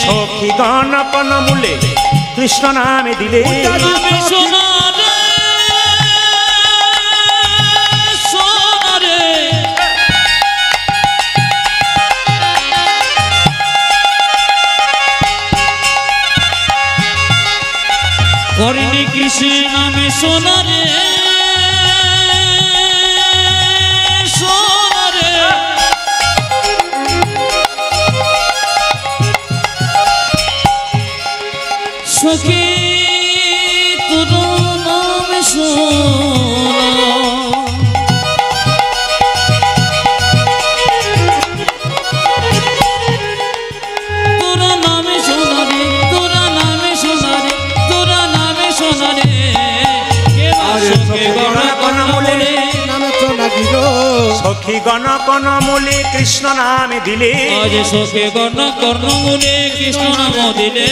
সখী গণ কর্ণ মূল্যে কৃষ্ণ নামে দিলে, করিনি কৃষ্ণ নামে সোনারে সোনারে, সখী তোর নামে সোনা, তোরা নামে সোনারে, তোরা নামে সোনারে, তোরা নামে সোনারে, সখী গণ কর্ণ মূলে নামে সোনা দিল, সখী গণ কর্ণ মূলে কৃষ্ণ নামে দিলে, আজ সখী গণ কর্ণ মূলে কৃষ্ণ নাম দিলে,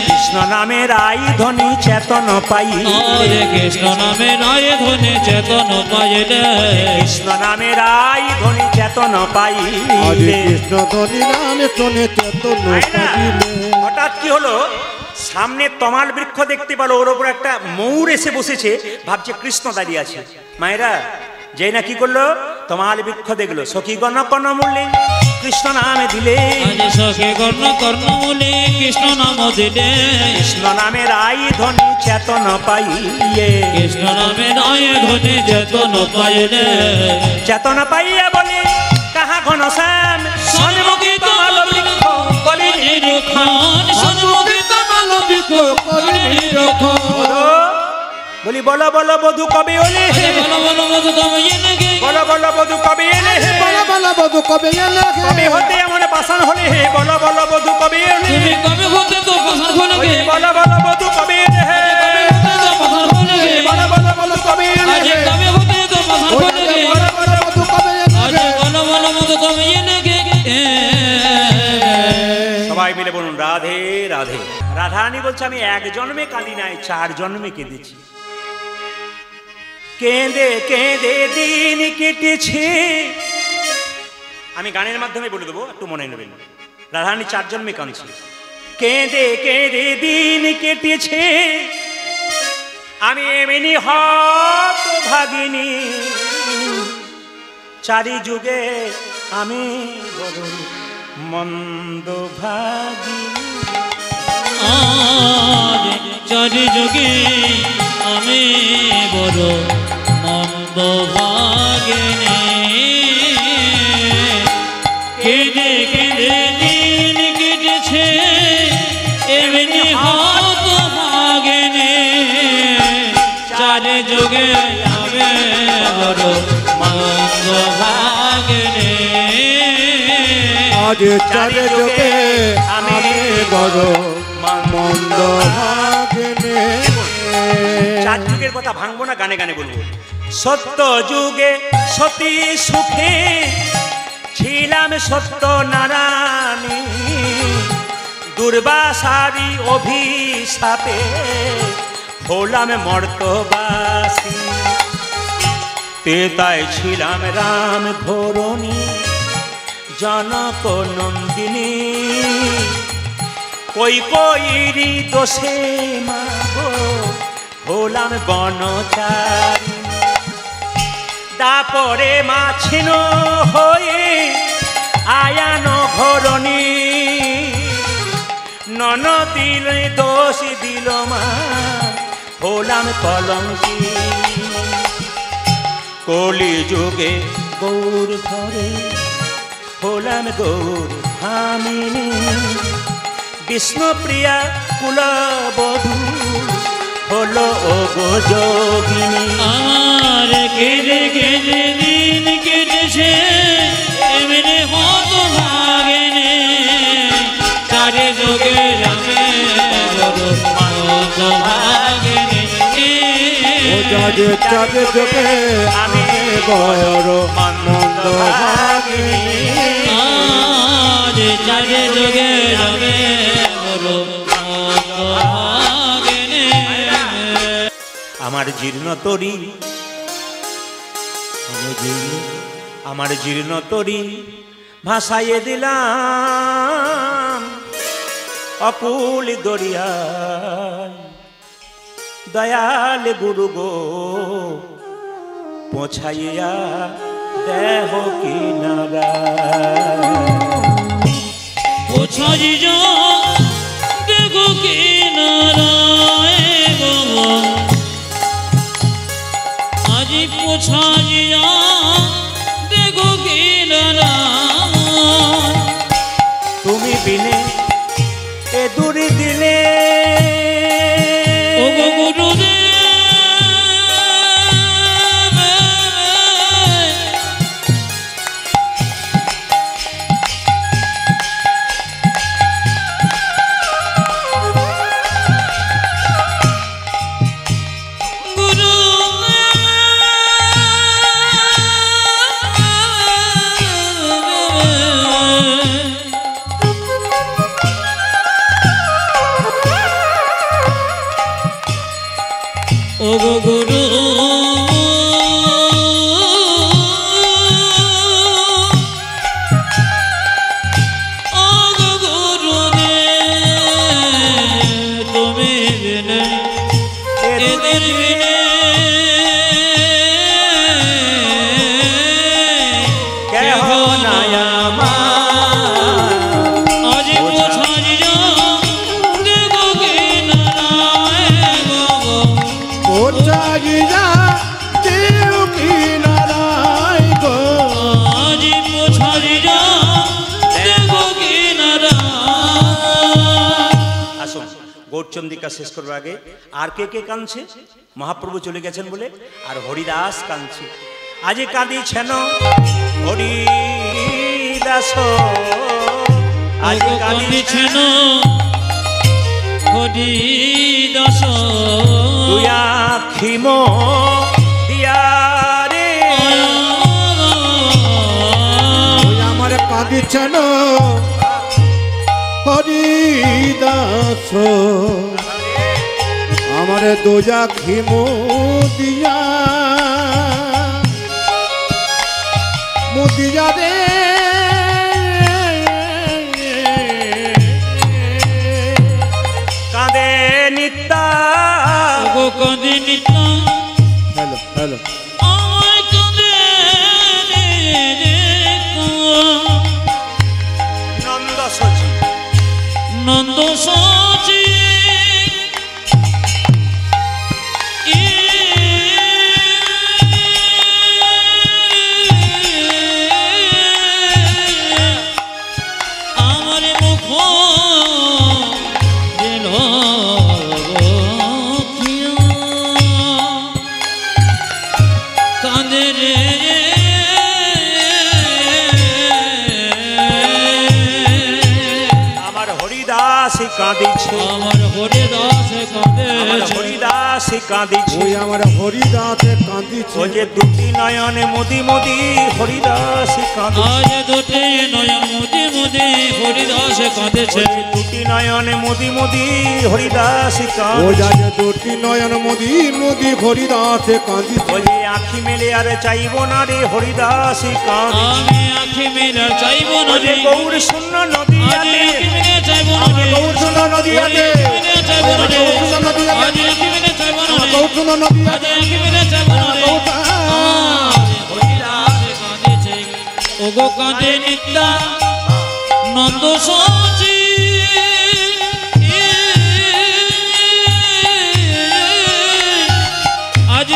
কৃষ্ণ নামে রাই ধ্বনি চেতন পাই, আজ কৃষ্ণ নামে রায় ধনে চেতন পাইলে, কৃষ্ণ নামে রাই ধ্বনি চেতন পাই। আরে কৃষ্ণ ধনী নামে শোনে চেতন পাইলে। হঠাৎ কি হলো, সামনে তমাল বৃক্ষ দেখতে পেল, ওর ওপর একটা ময়ূর এসে বসেছে, ভাবছে কৃষ্ণ দাঁড়িয়ে আছে। মায়েরা যেই না কি করলো, তমাল বৃক্ষ দেখলো, সখী গণ কর্ণ মূল্যে কৃষ্ণ নামে দিলে, আজ সখী গণ কর্ণ মূলে কৃষ্ণ নাম দিলে, কৃষ্ণ নামে রাই ধ্বনি চেতন পাইয়ে, কৃষ্ণ নামে রায় ধনে চেতন পাইলে, চেতন পাইয়া বলে কাহা ঘন শ্যাম, সন্মুখে তমাল বৃক্ষ কলি নিরক্ষণ, সন্মুখে তমাল বৃক্ষ কলি নিরক্ষণ, বলি বলো বলো বধু কবে এলে হে, বলো বলো বধু কবে এলে গে, বলো বলো বধু কবে এলে হে, বলা বলা বধু কবে এলে গে? কবে হতে এমন পাষাণ হলে হে, বলো বলো বধু কবে এলে, তুমি কবে হতে তো পাথর হলে গে, বলো বলো বধু কবে এলে হে, কবে হতে তো পাথর হলে গে, বলো বলো বধু কবে এলে আজ হে, কবে হতে তো পাথর হলে গে, বলা বলা বধু কবে এলে আজ গে? বলো বলো বধু কবে এলে গে। সবাই মিলে বলুন রাধে রাধে। রাধারানী বলছে আমি 1 জন্মে কাঁদি নাই, 4 জন্মে কেঁদেছি। কেঁদে কেঁদে দিন কেটেছে, আমি গানের মাধ্যমে বলে দেবো, একটু মনে নেবেন। রাধারানী 4 জন্মে কাঁদছে। কেঁদে কেঁদে দিন কেটেছে, আমি এমনি হত ভাগিনী, চারি যুগে আমি বড় মন্দ ভাগিনী। আজ চারি যুগে আমি বড় মন্দ ভাগিনী, কেঁদে কেঁদে দিন কেটেছে এমনি হত ভাগিনী, চারি যুগে আমি বড় মন্দ ভাগিনী, আজ চারে যোগে আমি বড় মন্দ ভাগিনে। 4 যুগের কথা ভাঙবো না, গানে গানে বলবো। সত্য যুগে সতী সুখে ছিলাম সত্য নারায়ণী, দুর্বাসারি অভিশাপে হলাম মর্তবাসী, তেতায় ছিলাম রাম ঘোরণী, জনক নন্দিনী, কৈকেয়ীর দোষে মাগো হলাম বনচারী, তারপরে মাছিন হয়ে আয়ান ঘরণী, ননদিল দোষ দিল মা হলাম কলঙ্কি, কলি যুগে গৌর ঘরে হলাম গৌর ভামিনী বিষ্ণুপ্রিয়া কুলবধূ হলো ও গো যোগিনী। আমার কেঁদে কেঁদে দিন কেটেছে এমনি হত ভাগেনে চারে যোগে যাবে হত ভাগেনে যারে চারে যোগে আমি বয়র আনন্দ ভাগিনী। চারে যোগে যাবে হত ভাগেনে। আমার জীর্ণ তরি আমার জীর্ণ তরি ভাসাইয়ে দিলাম অকুল দরিয়ায়। দয়াল গুরু গো পৌঁছাইয়া দেহ কিনারা। পৌঁছাই যা দেখো কিনারায় গো আজি পৌঁছাই যা দেখো কিনারা। তুমি বিনে এ দূরে দিলে ও গো গুরুদেব ও গো গুরু ও গো গুরুদেব তুমি বিনে এদের বিনে কেহ নাই আমার। আজ পৌঁছাই যা দেখো কিনারায় গো পৌঁছাইয়া দেহ কিনারায় গো। আজ পৌঁছাই যা দেখো কিনারা। আসুন গৌরচন্দ্রিকা শেষ করবার আগে আর কে কে কাঁদছে? মহাপ্রভু চলে গেছেন বলে আর হরিদাস কাঁদছে। আজি কাঁদিছেন হরিদাস আজি কাঁদিছেন হরিদাস তুই আখিম দিয়ারে। ওই আমার কাঁদিছেন হরিদাস আমার দোজা খিমো দিয়া মুদিয়া রে। কাঁদে নিত্যা গো কাঁদে নিত্যা হ্যালো হ্যালো আমায় কাঁদে নন্দ সচি নন্দ সচি আমার মুখ দিল কাঁদে রে আমার হরিদাস কাঁদিছে আমার হরিদাস আমার কাঁদেছে হরিদাস কাঁদিছে। ওই আমার হরিদাস কাঁদিছে। ও যে দুটি নয়নে মুদি মুদি হরিদাস কাঁদিছে। আজ দুটি নয়ন মুদি মুদি হরিদাস কাঁদেছে দুটি নয়নে মুদি মুদি হরিদাস ও কাঁদিছে। যারে দুটি নয়ন মোদি মোদি হরিদাস কাঁদিছে। ও যে আখি মেলে আর চাইব না রে হরিদাস কাঁদিছে। আমি আখি মেলে চাইব না ও যে রে গৌর শূন্য নদী আজ আখি মেলে চাইব না রে গৌরসুন্দর নদী আছে চাইব না রে আজ আখি মেলে চাইব না রে গৌরসুন্দর নদী আজ আছে আখি মেলে চাইব না রে হরিদাস কাঁদেছে ও গো কাঁদে নিত্যা নন্দ সচি আজ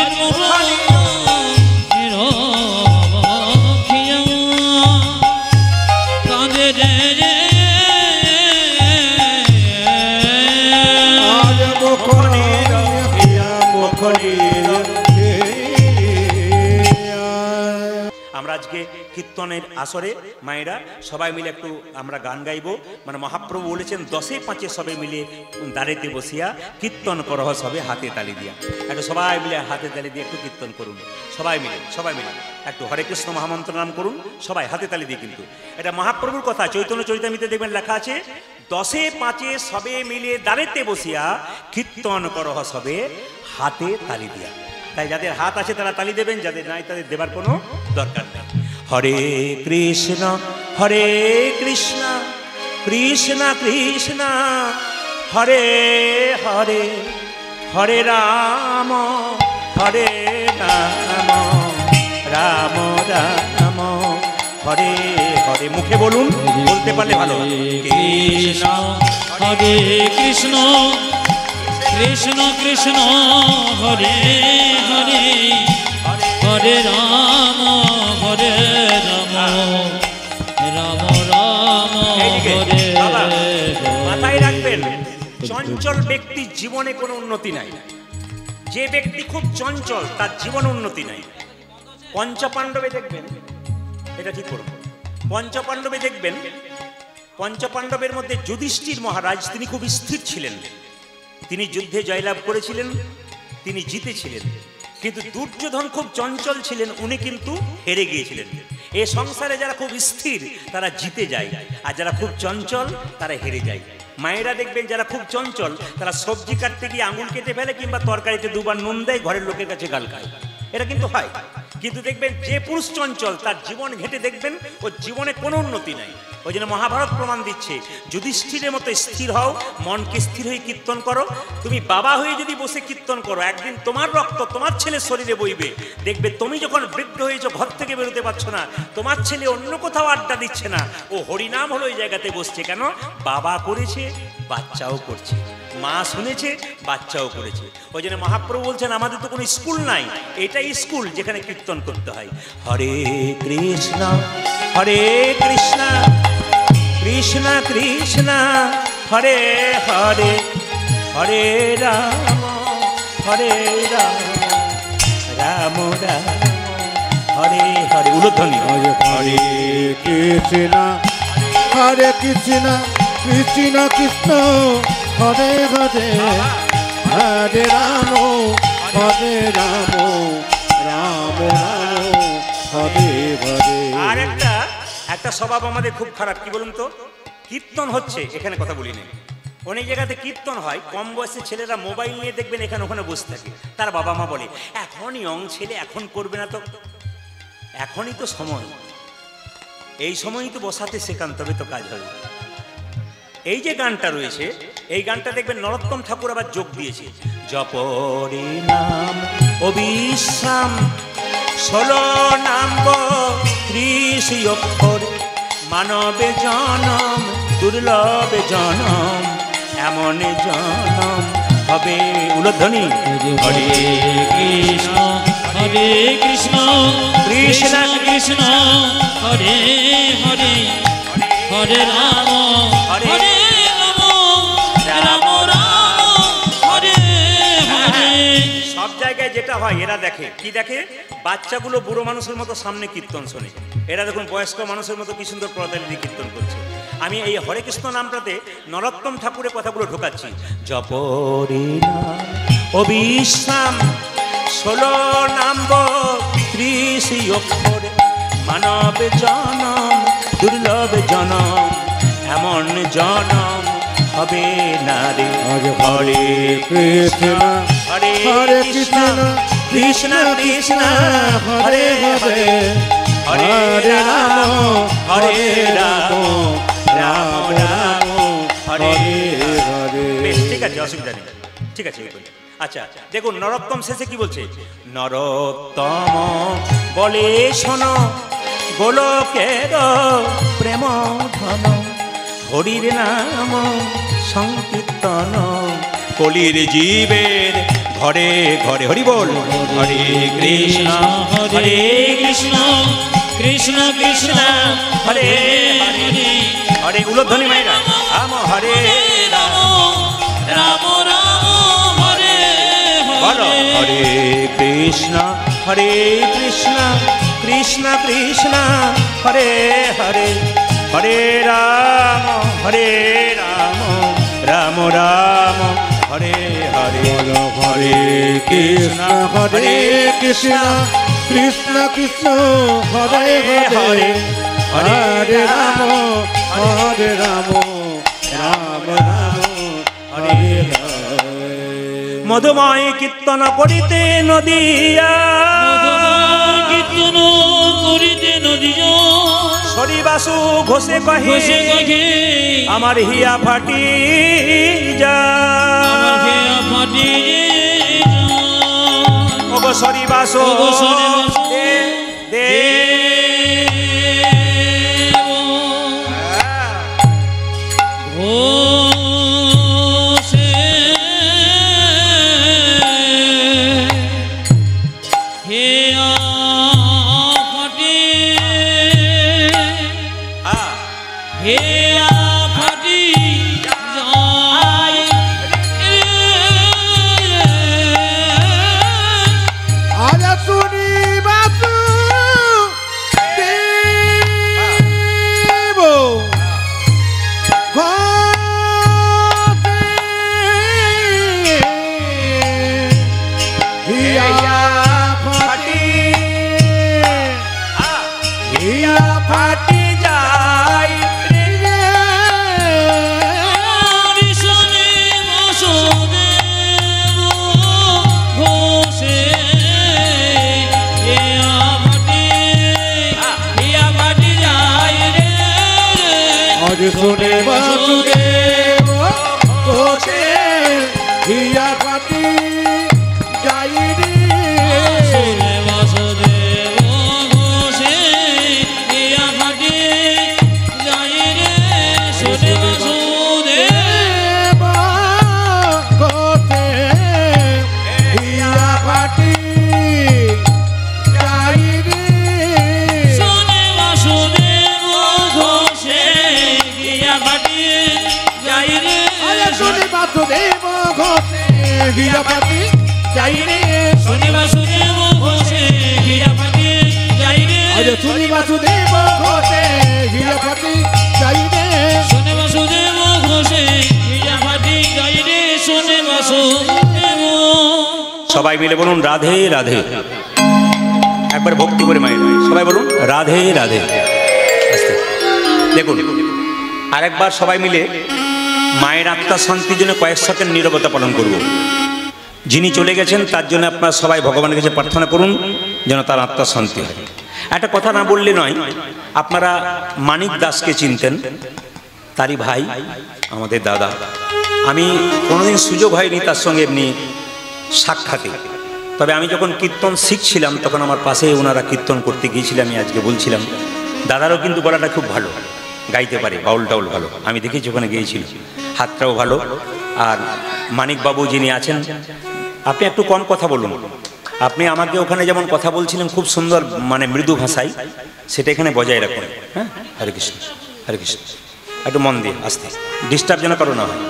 কীর্তনের আসরে মায়েরা সবাই মিলে একটু আমরা গান গাইব। মানে মহাপ্রভু বলেছেন 10-5 সবে মিলে দাঁড়েতে বসিয়া কীর্তন করহ সবে হাতে তালি দিয়া। একটু সবাই মিলে হাতে তালি দিয়ে একটু কীর্তন করুন, সবাই মিলে একটু হরে কৃষ্ণ মহামন্ত্র নাম করুন সবাই হাতে তালি দিয়ে। কিন্তু এটা মহাপ্রভুর কথা, চৈতন্য চরিতামৃতে দেখবেন লেখা আছে 10-5 সবে মিলে দাঁড়েতে বসিয়া কীর্তন করহ সবে হাতে তালি দিয়া। তাই যাদের হাত আছে তারা তালি দেবেন, যাদের নাই তাদের দেবার কোনো দরকার নেই। হরে কৃষ্ণ কৃষ্ণ কৃষ্ণ হরে হরে, হরে রাম রাম রাম হরে হরে। মুখে বলুন, বলতে পারলে ভালো। কৃষ্ণ হরে কৃষ্ণ কৃষ্ণ কৃষ্ণ হরে হরে, হরে রাম রাম রাম হরে। মাথায় রাখবেন, চঞ্চল ব্যক্তির জীবনে কোনো উন্নতি নাই। যে ব্যক্তি খুব চঞ্চল তার জীবনে উন্নতি নাই। পঞ্চপাণ্ডবে দেখবেন, এটা ঠিক করব, পঞ্চপাণ্ডবে দেখবেন, পঞ্চপাণ্ডবের মধ্যে যুধিষ্ঠির মহারাজ তিনি খুব স্থির ছিলেন, তিনি যুদ্ধে জয়লাভ করেছিলেন, তিনি জিতেছিলেন। কিন্তু দুর্যোধন খুব চঞ্চল ছিলেন, উনি কিন্তু হেরে গিয়েছিলেন। এ সংসারে যারা খুব স্থির তারা জিতে যায়, আর যারা খুব চঞ্চল তারা হেরে যায়। মায়েরা দেখবেন যারা খুব চঞ্চল তারা সবজি কাটতে গিয়ে আঙুল কেটে ফেলে, কিংবা তরকারিতে দুবার নুন দেয়, ঘরের লোকের কাছে গাল খায়, এটা কিন্তু হয়। কিন্তু দেখবেন যে পুরুষ চঞ্চল তার জীবন ঘেঁটে দেখবেন ওর জীবনে কোনো উন্নতি নাই। ওই জন্য মহাভারত প্রমাণ দিচ্ছে যুধিষ্ঠিরের মতো স্থির হও, মনকে স্থির হয়ে কীর্তন করো। তুমি বাবা হয়ে যদি বসে কীর্তন করো, একদিন তোমার রক্ত তোমার ছেলের শরীরে বইবে। দেখবে তুমি যখন বৃদ্ধ হয়েছো, ঘর থেকে বেরোতে পারছো না, তোমার ছেলে অন্য কোথাও আড্ডা দিচ্ছে না, ও হরিনাম হলো ওই জায়গাতে বসছে। কেন? বাবা করেছে, বাচ্চাও করছে, মা শুনেছে, বাচ্চাও করেছে। ওই জন্য মহাপ্রভু বলছেন আমাদের তো কোনো স্কুল নাই, এটাই স্কুল যেখানে কীর্তন করতে হয়। হরে কৃষ্ণ কৃষ্ণ কৃষ্ণ কৃষ্ণ হরে হরে, হরে রাম রাম রাম হরে হরে। উলধ্বনি হরে কৃষ্ণ কৃষ্ণ কৃষ্ণ কৃষ্ণ হরে হরে, হরে রাম রাম রাম হরে হরে। আর একটা স্বভাব আমাদের খুব খারাপ, কি বলুন তো? কীর্তন হচ্ছে, এখানে কথা বলি নেই, অনেক জায়গাতে কীর্তন হয়, কম বয়সের ছেলেরা মোবাইল নিয়ে দেখবেন এখানে ওখানে বসে থাকে। তার বাবা মা বলে এখন ইয়ং ছেলে, এখন করবে না তো, এখনই তো সময়, এই সময়ই তো বসাতে শেখান, তবে তো কাজ হবে। এই যে গানটা রয়েছে, এই গানটা দেখবেন নরোত্তম ঠাকুর আবার যোগ দিয়েছে। জপরে নাম অবিশ্রাম 16 নাম 30 অক্ষর, মানবে জনম দুর্লভ জনম, এমন জনম হবে। উলধ্বনি হরে কৃষ্ণ কৃষ্ণ কৃষ্ণ কৃষ্ণ হরে হরে, হরে রাম রাম রাম হরে হরে। সব জায়গায় যেটা হয় এরা দেখে, কি দেখে? বাচ্চাগুলো বুড়ো মানুষের মতো সামনে কীর্তন শোনে, এরা দেখুন বয়স্ক মানুষের মতো কি সুন্দর করতালি দিয়ে কীর্তন করছে। আমি এই হরে কৃষ্ণ নামটাতে নরোত্তম ঠাকুরের কথাগুলো ঢোকাচ্ছি। জপরে নাম অবিশ্রাম 16 নাম 30 অক্ষর, মানব জনম দুর্লভ জনম, এমন জনম হবে না রে। হরে কৃষ্ণ কৃষ্ণ কৃষ্ণ কৃষ্ণ হরে হরে, হরে রাম রাম রাম হরে হরে। বেশ, ঠিক আছে, অসুবিধা নেই, ঠিক আছে। আচ্ছা দেখুন নরোত্তম শেষে কি বলছে? নরোত্তম বলে শোনো, গোলকের প্রেম ধন, হরির নাম সংকীর্তন, কলির জীবের ঘরে ঘরে। হরি বল। হরে কৃষ্ণ কৃষ্ণ কৃষ্ণ কৃষ্ণ হরে হরে, হরে উলধ্বনি মায়েরা, রাম হরে রাম রাম রাম হরে বলো। হরে হরে কৃষ্ণ কৃষ্ণ কৃষ্ণ কৃষ্ণ হরে হরে হরে রাম রাম রাম হরে হরে হরে কৃষ্ণ কৃষ্ণ কৃষ্ণ হরে হরে হরে রাম রাম রাম হরে হরে। মধুময় কীর্তন করিতে নদিয়া কীর্তন করিতে নদিয়া হরিবাসু ঘোষে কহে আমার হিয়া ফাটি যা ওগো হরিবাসু দে শুনে বাসুদেব ঘোষে হিয়া ফাটি যাই রে বাসুদেব ঘোষে হিয়া ফাটি যাই রে শুনে বাসুদেব ঘোষে হিয়া ফাটি যাই রে শুনে বাসুদেব ঘোষে হিয়া ফাটি যাই রে শুনে বাসুদেব ঘোষে হিয়া ফাটি যাই রে শুনে বাসুদেব ঘোষে হিয়া ফাটি যাই রে শুনি বাসুদেব ঘোষে হিয়া ফাটি যাই রে শুনে বাসুদেব ঘোষে হিয়া ফাটি যাই রে শুনে বাসুদেব। সবাই মিলে বলুন রাধে রাধে, একবার ভক্তি করে মায়ের সবাই বলুন রাধে রাধে। আস্তে দেখুন আরেকবার সবাই মিলে মায়ের আত্মার শান্তির জন্য কয়েক সেকেন্ড নীরবতা পালন করব। যিনি চলে গেছেন তার জন্য আপনারা সবাই ভগবানের কাছে প্রার্থনা করুন যেন তার আত্মার শান্তি হয়। একটা কথা না বললে নয়, আপনারা মানিক দাসকে চিনতেন, তারই ভাই আমাদের দাদা। আমি কোনোদিন সুযোগ হয়নি তার সঙ্গে এমনি সাক্ষাতে, তবে আমি যখন কীর্তন শিখছিলাম তখন আমার পাশে ওনারা কীর্তন করতে গিয়েছিলাম। আমি আজকে বলছিলাম দাদারও কিন্তু গলাটা খুব ভালো, গাইতে পারে, বাউল টাউল ভালো, আমি দেখেছি ওখানে গিয়েছিল, হাতটাও ভালো। আর মানিকবাবু যিনি আছেন, আপনি একটু কম কথা বলুন। আপনি আমাকে ওখানে যেমন কথা বলছিলেন খুব সুন্দর মানে মৃদু ভাষায়, সেটা এখানে বজায় রাখুন। হ্যাঁ, হরে কৃষ্ণ হরে কৃষ্ণ। একটু মন দিয়ে আস্তে, ডিস্টার্ব যেন কারো না হয়।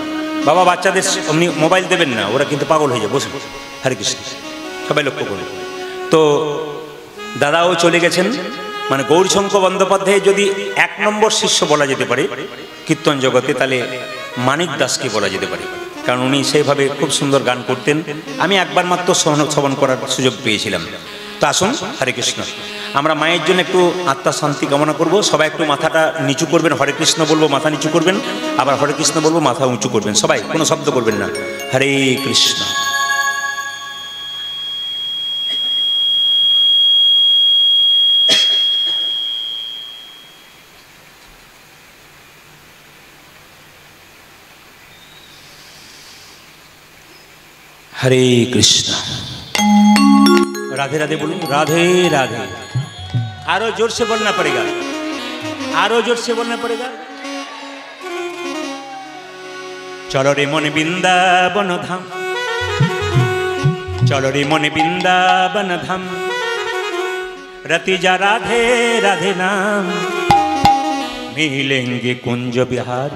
বাবা বাচ্চাদের এমনি মোবাইল দেবেন না, ওরা কিন্তু পাগল হয়ে যায়। বসুন, হরে কৃষ্ণ, সবাই লক্ষ্য করুন। তো দাদাও চলে গেছেন, মানে গৌরশঙ্কর বন্দ্যোপাধ্যায় যদি 1 নম্বর শিষ্য বলা যেতে পারে কীর্তন জগতে, তাহলে মানিক দাসকে বলা যেতে পারে, কারণ উনি সেইভাবে খুব সুন্দর গান করতেন। আমি একবার মাত্র শ্রবণ করার সুযোগ পেয়েছিলাম। তো আসুন, হরে কৃষ্ণ। আমরা মায়ের জন্য একটু আত্মার শান্তি কামনা করব। সবাই একটু মাথাটা নিচু করবেন, হরে কৃষ্ণ বলবো মাথা নিচু করবেন, আবার হরে কৃষ্ণ বলবো মাথা উঁচু করবেন। সবাই কোনো শব্দ করবেন না। হরে কৃষ্ণ। हरे कृष्ण। राधे राधे बोलूं, राधे राधे। आरो जोर से बोलना पड़ेगा, आरो जोर से बोलना पड़ेगा। चलो रे मन वृंदावन धाम, चलो रे मन वृंदावन धाम, रति जा राधे राधे नाम, मिलेंगे कुंज बिहार,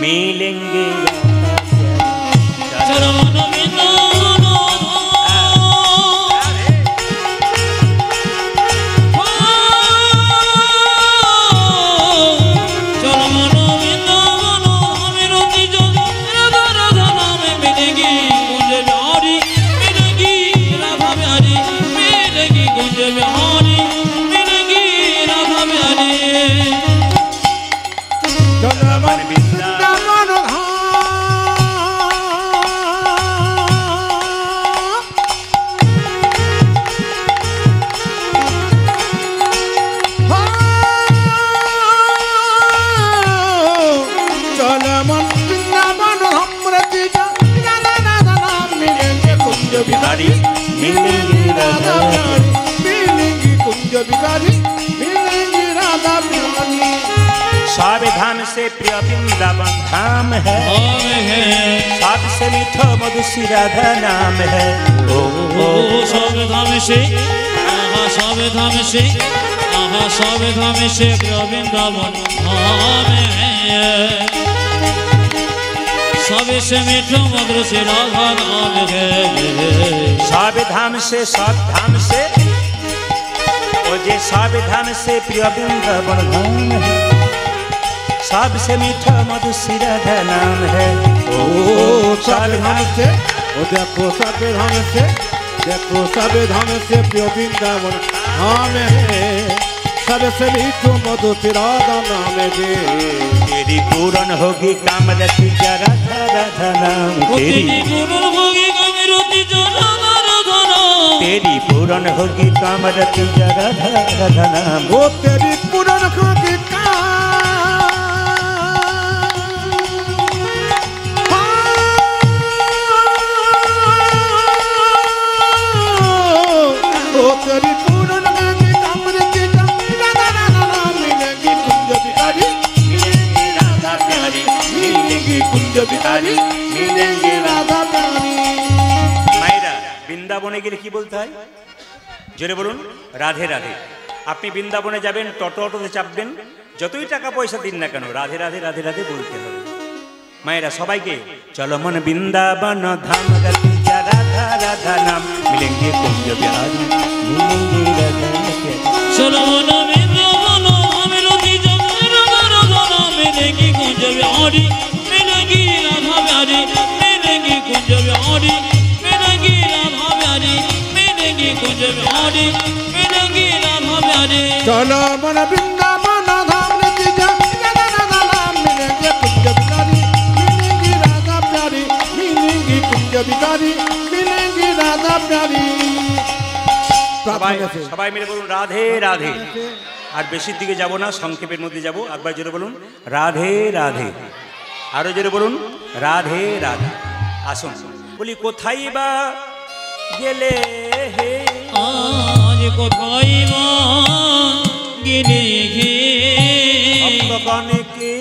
मिलेंगे বৃন্দাবন বৃন্দাবন ধামরতি যা রাধা রাধা নাম মিলেঙ্গে কুঞ্জ বিহারি মিলেঙ্গে রাধা প্যারি मिलेंगी कुंज बिहारी मिलेंगी राधा प्यारी सब धाम से प्रिय वृंदावन धाम है सबसे मीठा मधुसी राधा नाम है ओ सब धाम से आहा सब धाम से आहा सब धाम से प्रिय वृंदावन धाम है सबसे मीठा मधुर से राधा नाम है सब धाम से जे सब धाम से प्रिय वृंदावन धाम है सबसे मीठा मधुसी राधा नाम है ओ सब धाम से ओ देखो सब धाम से प्रिय वृंदावन धाम है सबसे मीठो मधुसी राधा नाम है तेरी पूर्ण होगी कामरति जा राधा राधा नाम तेरी पूर्ण होगी कामरति जा राधा राधा नाम तेरी पूर्ण होगी कामरति जा राधा राधा नाम वो तेरी पूर्ण होगी तेरी पूर्ण होगी कामरति जा राधा राधा नाम मिलेंगी कुंज बिहारी मिलेंगी राधा प्यारी मिलेंगी कुंज बिहारी मिलेंगी राधा प्यारी मायरा বৃন্দাবনে গেলে কি বলতে হয় জোরে বলুন রাধে রাধে আপনি বৃন্দাবনে যাবেন টোটোতে চাপবেন যতই টাকা পয়সা দিন না কেন রাধে রাধে রাধে রাধে বলতে হবে মায়েরা সবাইকে চলো মন বৃন্দাবন ধাম রতি যা রাধা রাধা নাম মিলেঙ্গে কুঞ্জ বিহারি মিলেঙ্গে রাধা প্যারি चलो ना वृंदावन धाम रति जा राधा राधा नाम मिलेंगी कुंज बिहारी मिलेंगी राधा प्यारी मिलेंगी कुंज बिहारी मिलेंगी राधा प्यारी मिलेंगी कुंज बिहारी मिलेंगी राधा प्यारी चलो मन वृंदावन धाम रति जा राधा राधा नाम मिलेंगे कुंज बिहारी मिलेंगी राधा प्यारी मिलेंगी कुंज बिहारी मिलेंगी राधा प्यारी সবাই মিলে বলুন রাধে রাধে আর বেশির দিকে যাব না সংক্ষেপের মধ্যে যাব একবার জোরে বলুন রাধে রাধে আরো জোরে বলুন রাধে রাধে আসুন বলি কোথায় বা গেলে হে आज कोথায় মা গেলে হে ভক্তগণকে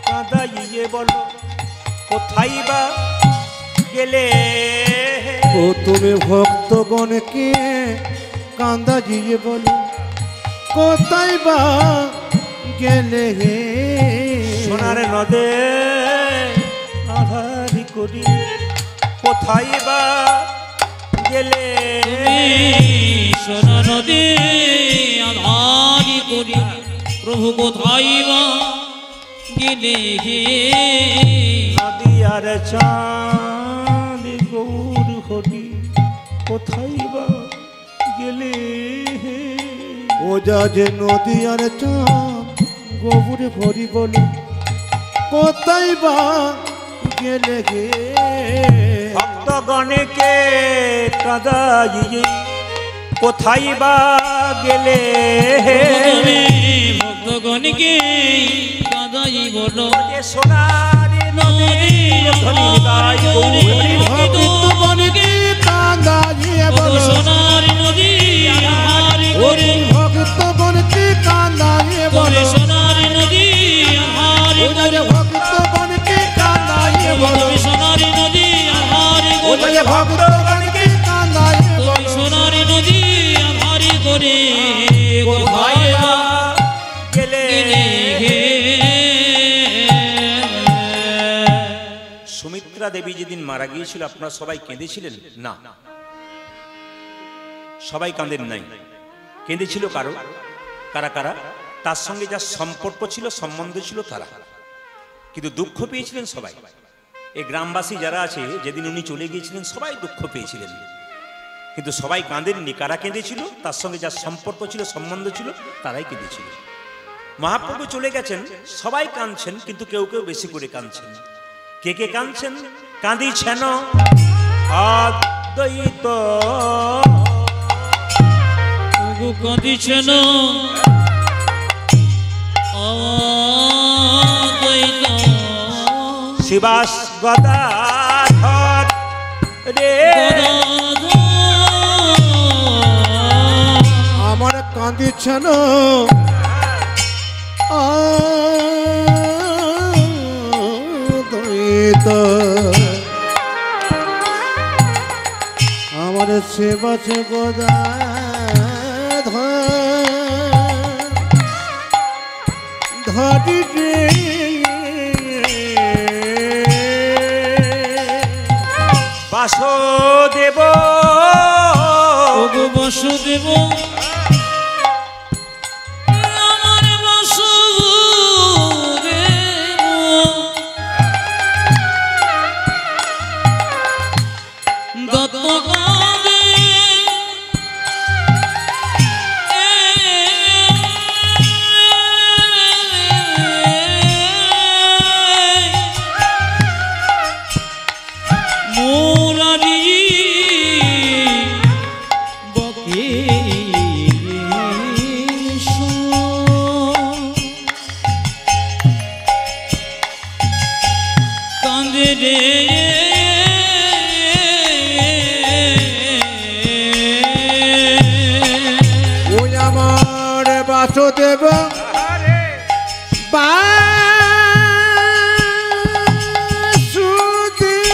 কাঁদাইয়ে বলো কোথায় বা গেলে হে ও তুমি ভক্তগণকে কান্দা জিয়ে বলো কোথায় বা গেলে হে সোনার নদে আধারি করি কোথায় বা গেলে সোনা নদী আধারি করি প্রভু কোথায় বা গেলে হে নদী আর চাঁদ গৌর হরি কোথায় বা গেলে ও যা যে নদী আর চাঁদ গোবর ভরি বলো কোথায় বা গেলে হে ভক্তগণকে কাঁদাইয়ে কোথায় বা গেলে ভক্তগণকে কাঁদাই বলো যে সোনার নদী ধরি গাই গৌর ভক্তগণকে কান্দা জিয়ে বলো সোনার নদী আধারি করে ভক্তগণকে কান্দা জিয়ে বলো সোনার নদী আধারি করে ভক্তগণকে কান্দা জিয়ে বলো সোনার নদী আধারি করে ভক্তগণকে কান্দা জিয়ে বলো সোনার নদী আধারি করে কোথায় বা গেলে হে সুমিত্রা দেবী যেদিন মারা গিয়েছিল আপনারা সবাই কেঁদেছিলেন না সবাই কাঁদেন নাই কেঁদেছিল কারো কারা কারা তার সঙ্গে যা সম্পর্ক ছিল সম্বন্ধ ছিল তারা কিন্তু দুঃখ পেয়েছিলেন সবাই এই গ্রামবাসী যারা আছে যেদিন উনি চলে গিয়েছিলেন সবাই দুঃখ পেয়েছিলেন কিন্তু সবাই কাঁদেননি কারা কেঁদেছিল তার সঙ্গে যা সম্পর্ক ছিল সম্বন্ধ ছিল তারাই কেঁদেছিল মহাপ্রভু চলে গেছেন সবাই কাঁদছেন কিন্তু কেউ কেউ বেশি করে কাঁদছেন কে কে কাঁদছেন কাঁদিছেন অদ্বৈত কাঁদিছেন অদ্বৈত শিবাস গদাধর রে আমার কাঁদিছেন দ্বৈত আমার শিবাস গদাধর ধরি রে বাসুদেব ওগো বাসুদেব আমার বাসুদেব দত্ত কাঁদে ওই আমার বাসুদেব বাসুদেব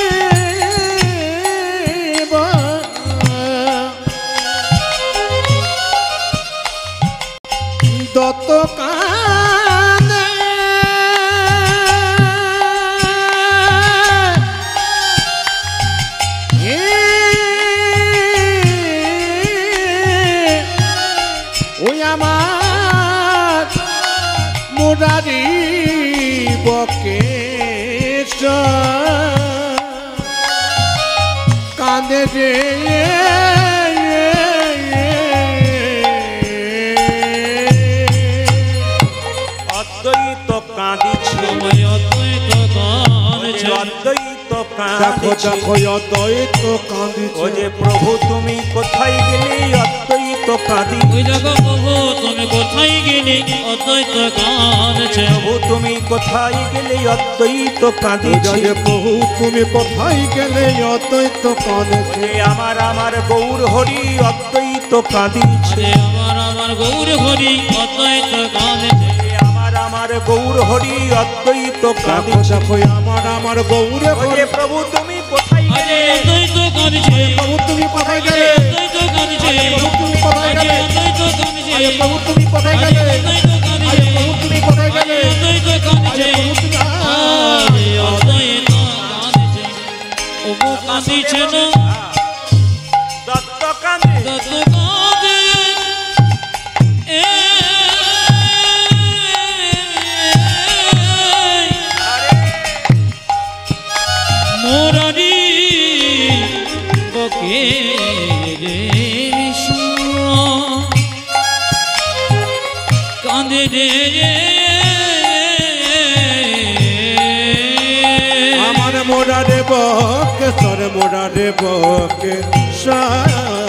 দত্ত কাঁদে ওই আমার মুরারি বকেশ কাঁদে রে অদ্বৈত কাঁদিছে অদ্বৈত কাঁদিছে অদ্বৈত কাঁদিছে ও যে প্রভু তুমি কোথায় গেলে অদ্বৈত কাঁদিছে ওই জায়গা প্রভু তুমি কোথায় গেলে অদ্বৈত কাঁদছে প্রভু তুমি কোথায় গেলে অদ্বৈত কাঁদিছে প্রভু তুমি কোথায় গেলে অদ্বৈত কাঁদিছে আমার গৌর হরি অদ্বৈত কাঁদিছে আমার গৌর হরি অদ্বৈত কাঁদছে আমার গৌর হরি অদ্বৈত কাঁদিছে দেখো আমার গৌর ওরে প্রভু তুমি কোথায় আরে গেলে অদ্বৈত কাঁদছে প্রভু তুমি কোথায় গেলে অদ্বৈত কাঁদছে প্রভু তুমি কোথায় গেলে অদ্বৈত কাঁদছে প্রভু তুমি কোথায় গেলে অদ্বৈত কাঁদছে প্রভু তুমি কোথায় গেলে অদ্বৈত কাঁদছে অদ্বৈত কাঁদছে ওগো কাঁদিছে না দত্ত কাঁদে দত্ত কাঁদে মোরারি বকে রে কাঁদে রে আমার মোরা রে বকে সর মোরা রে বকে সর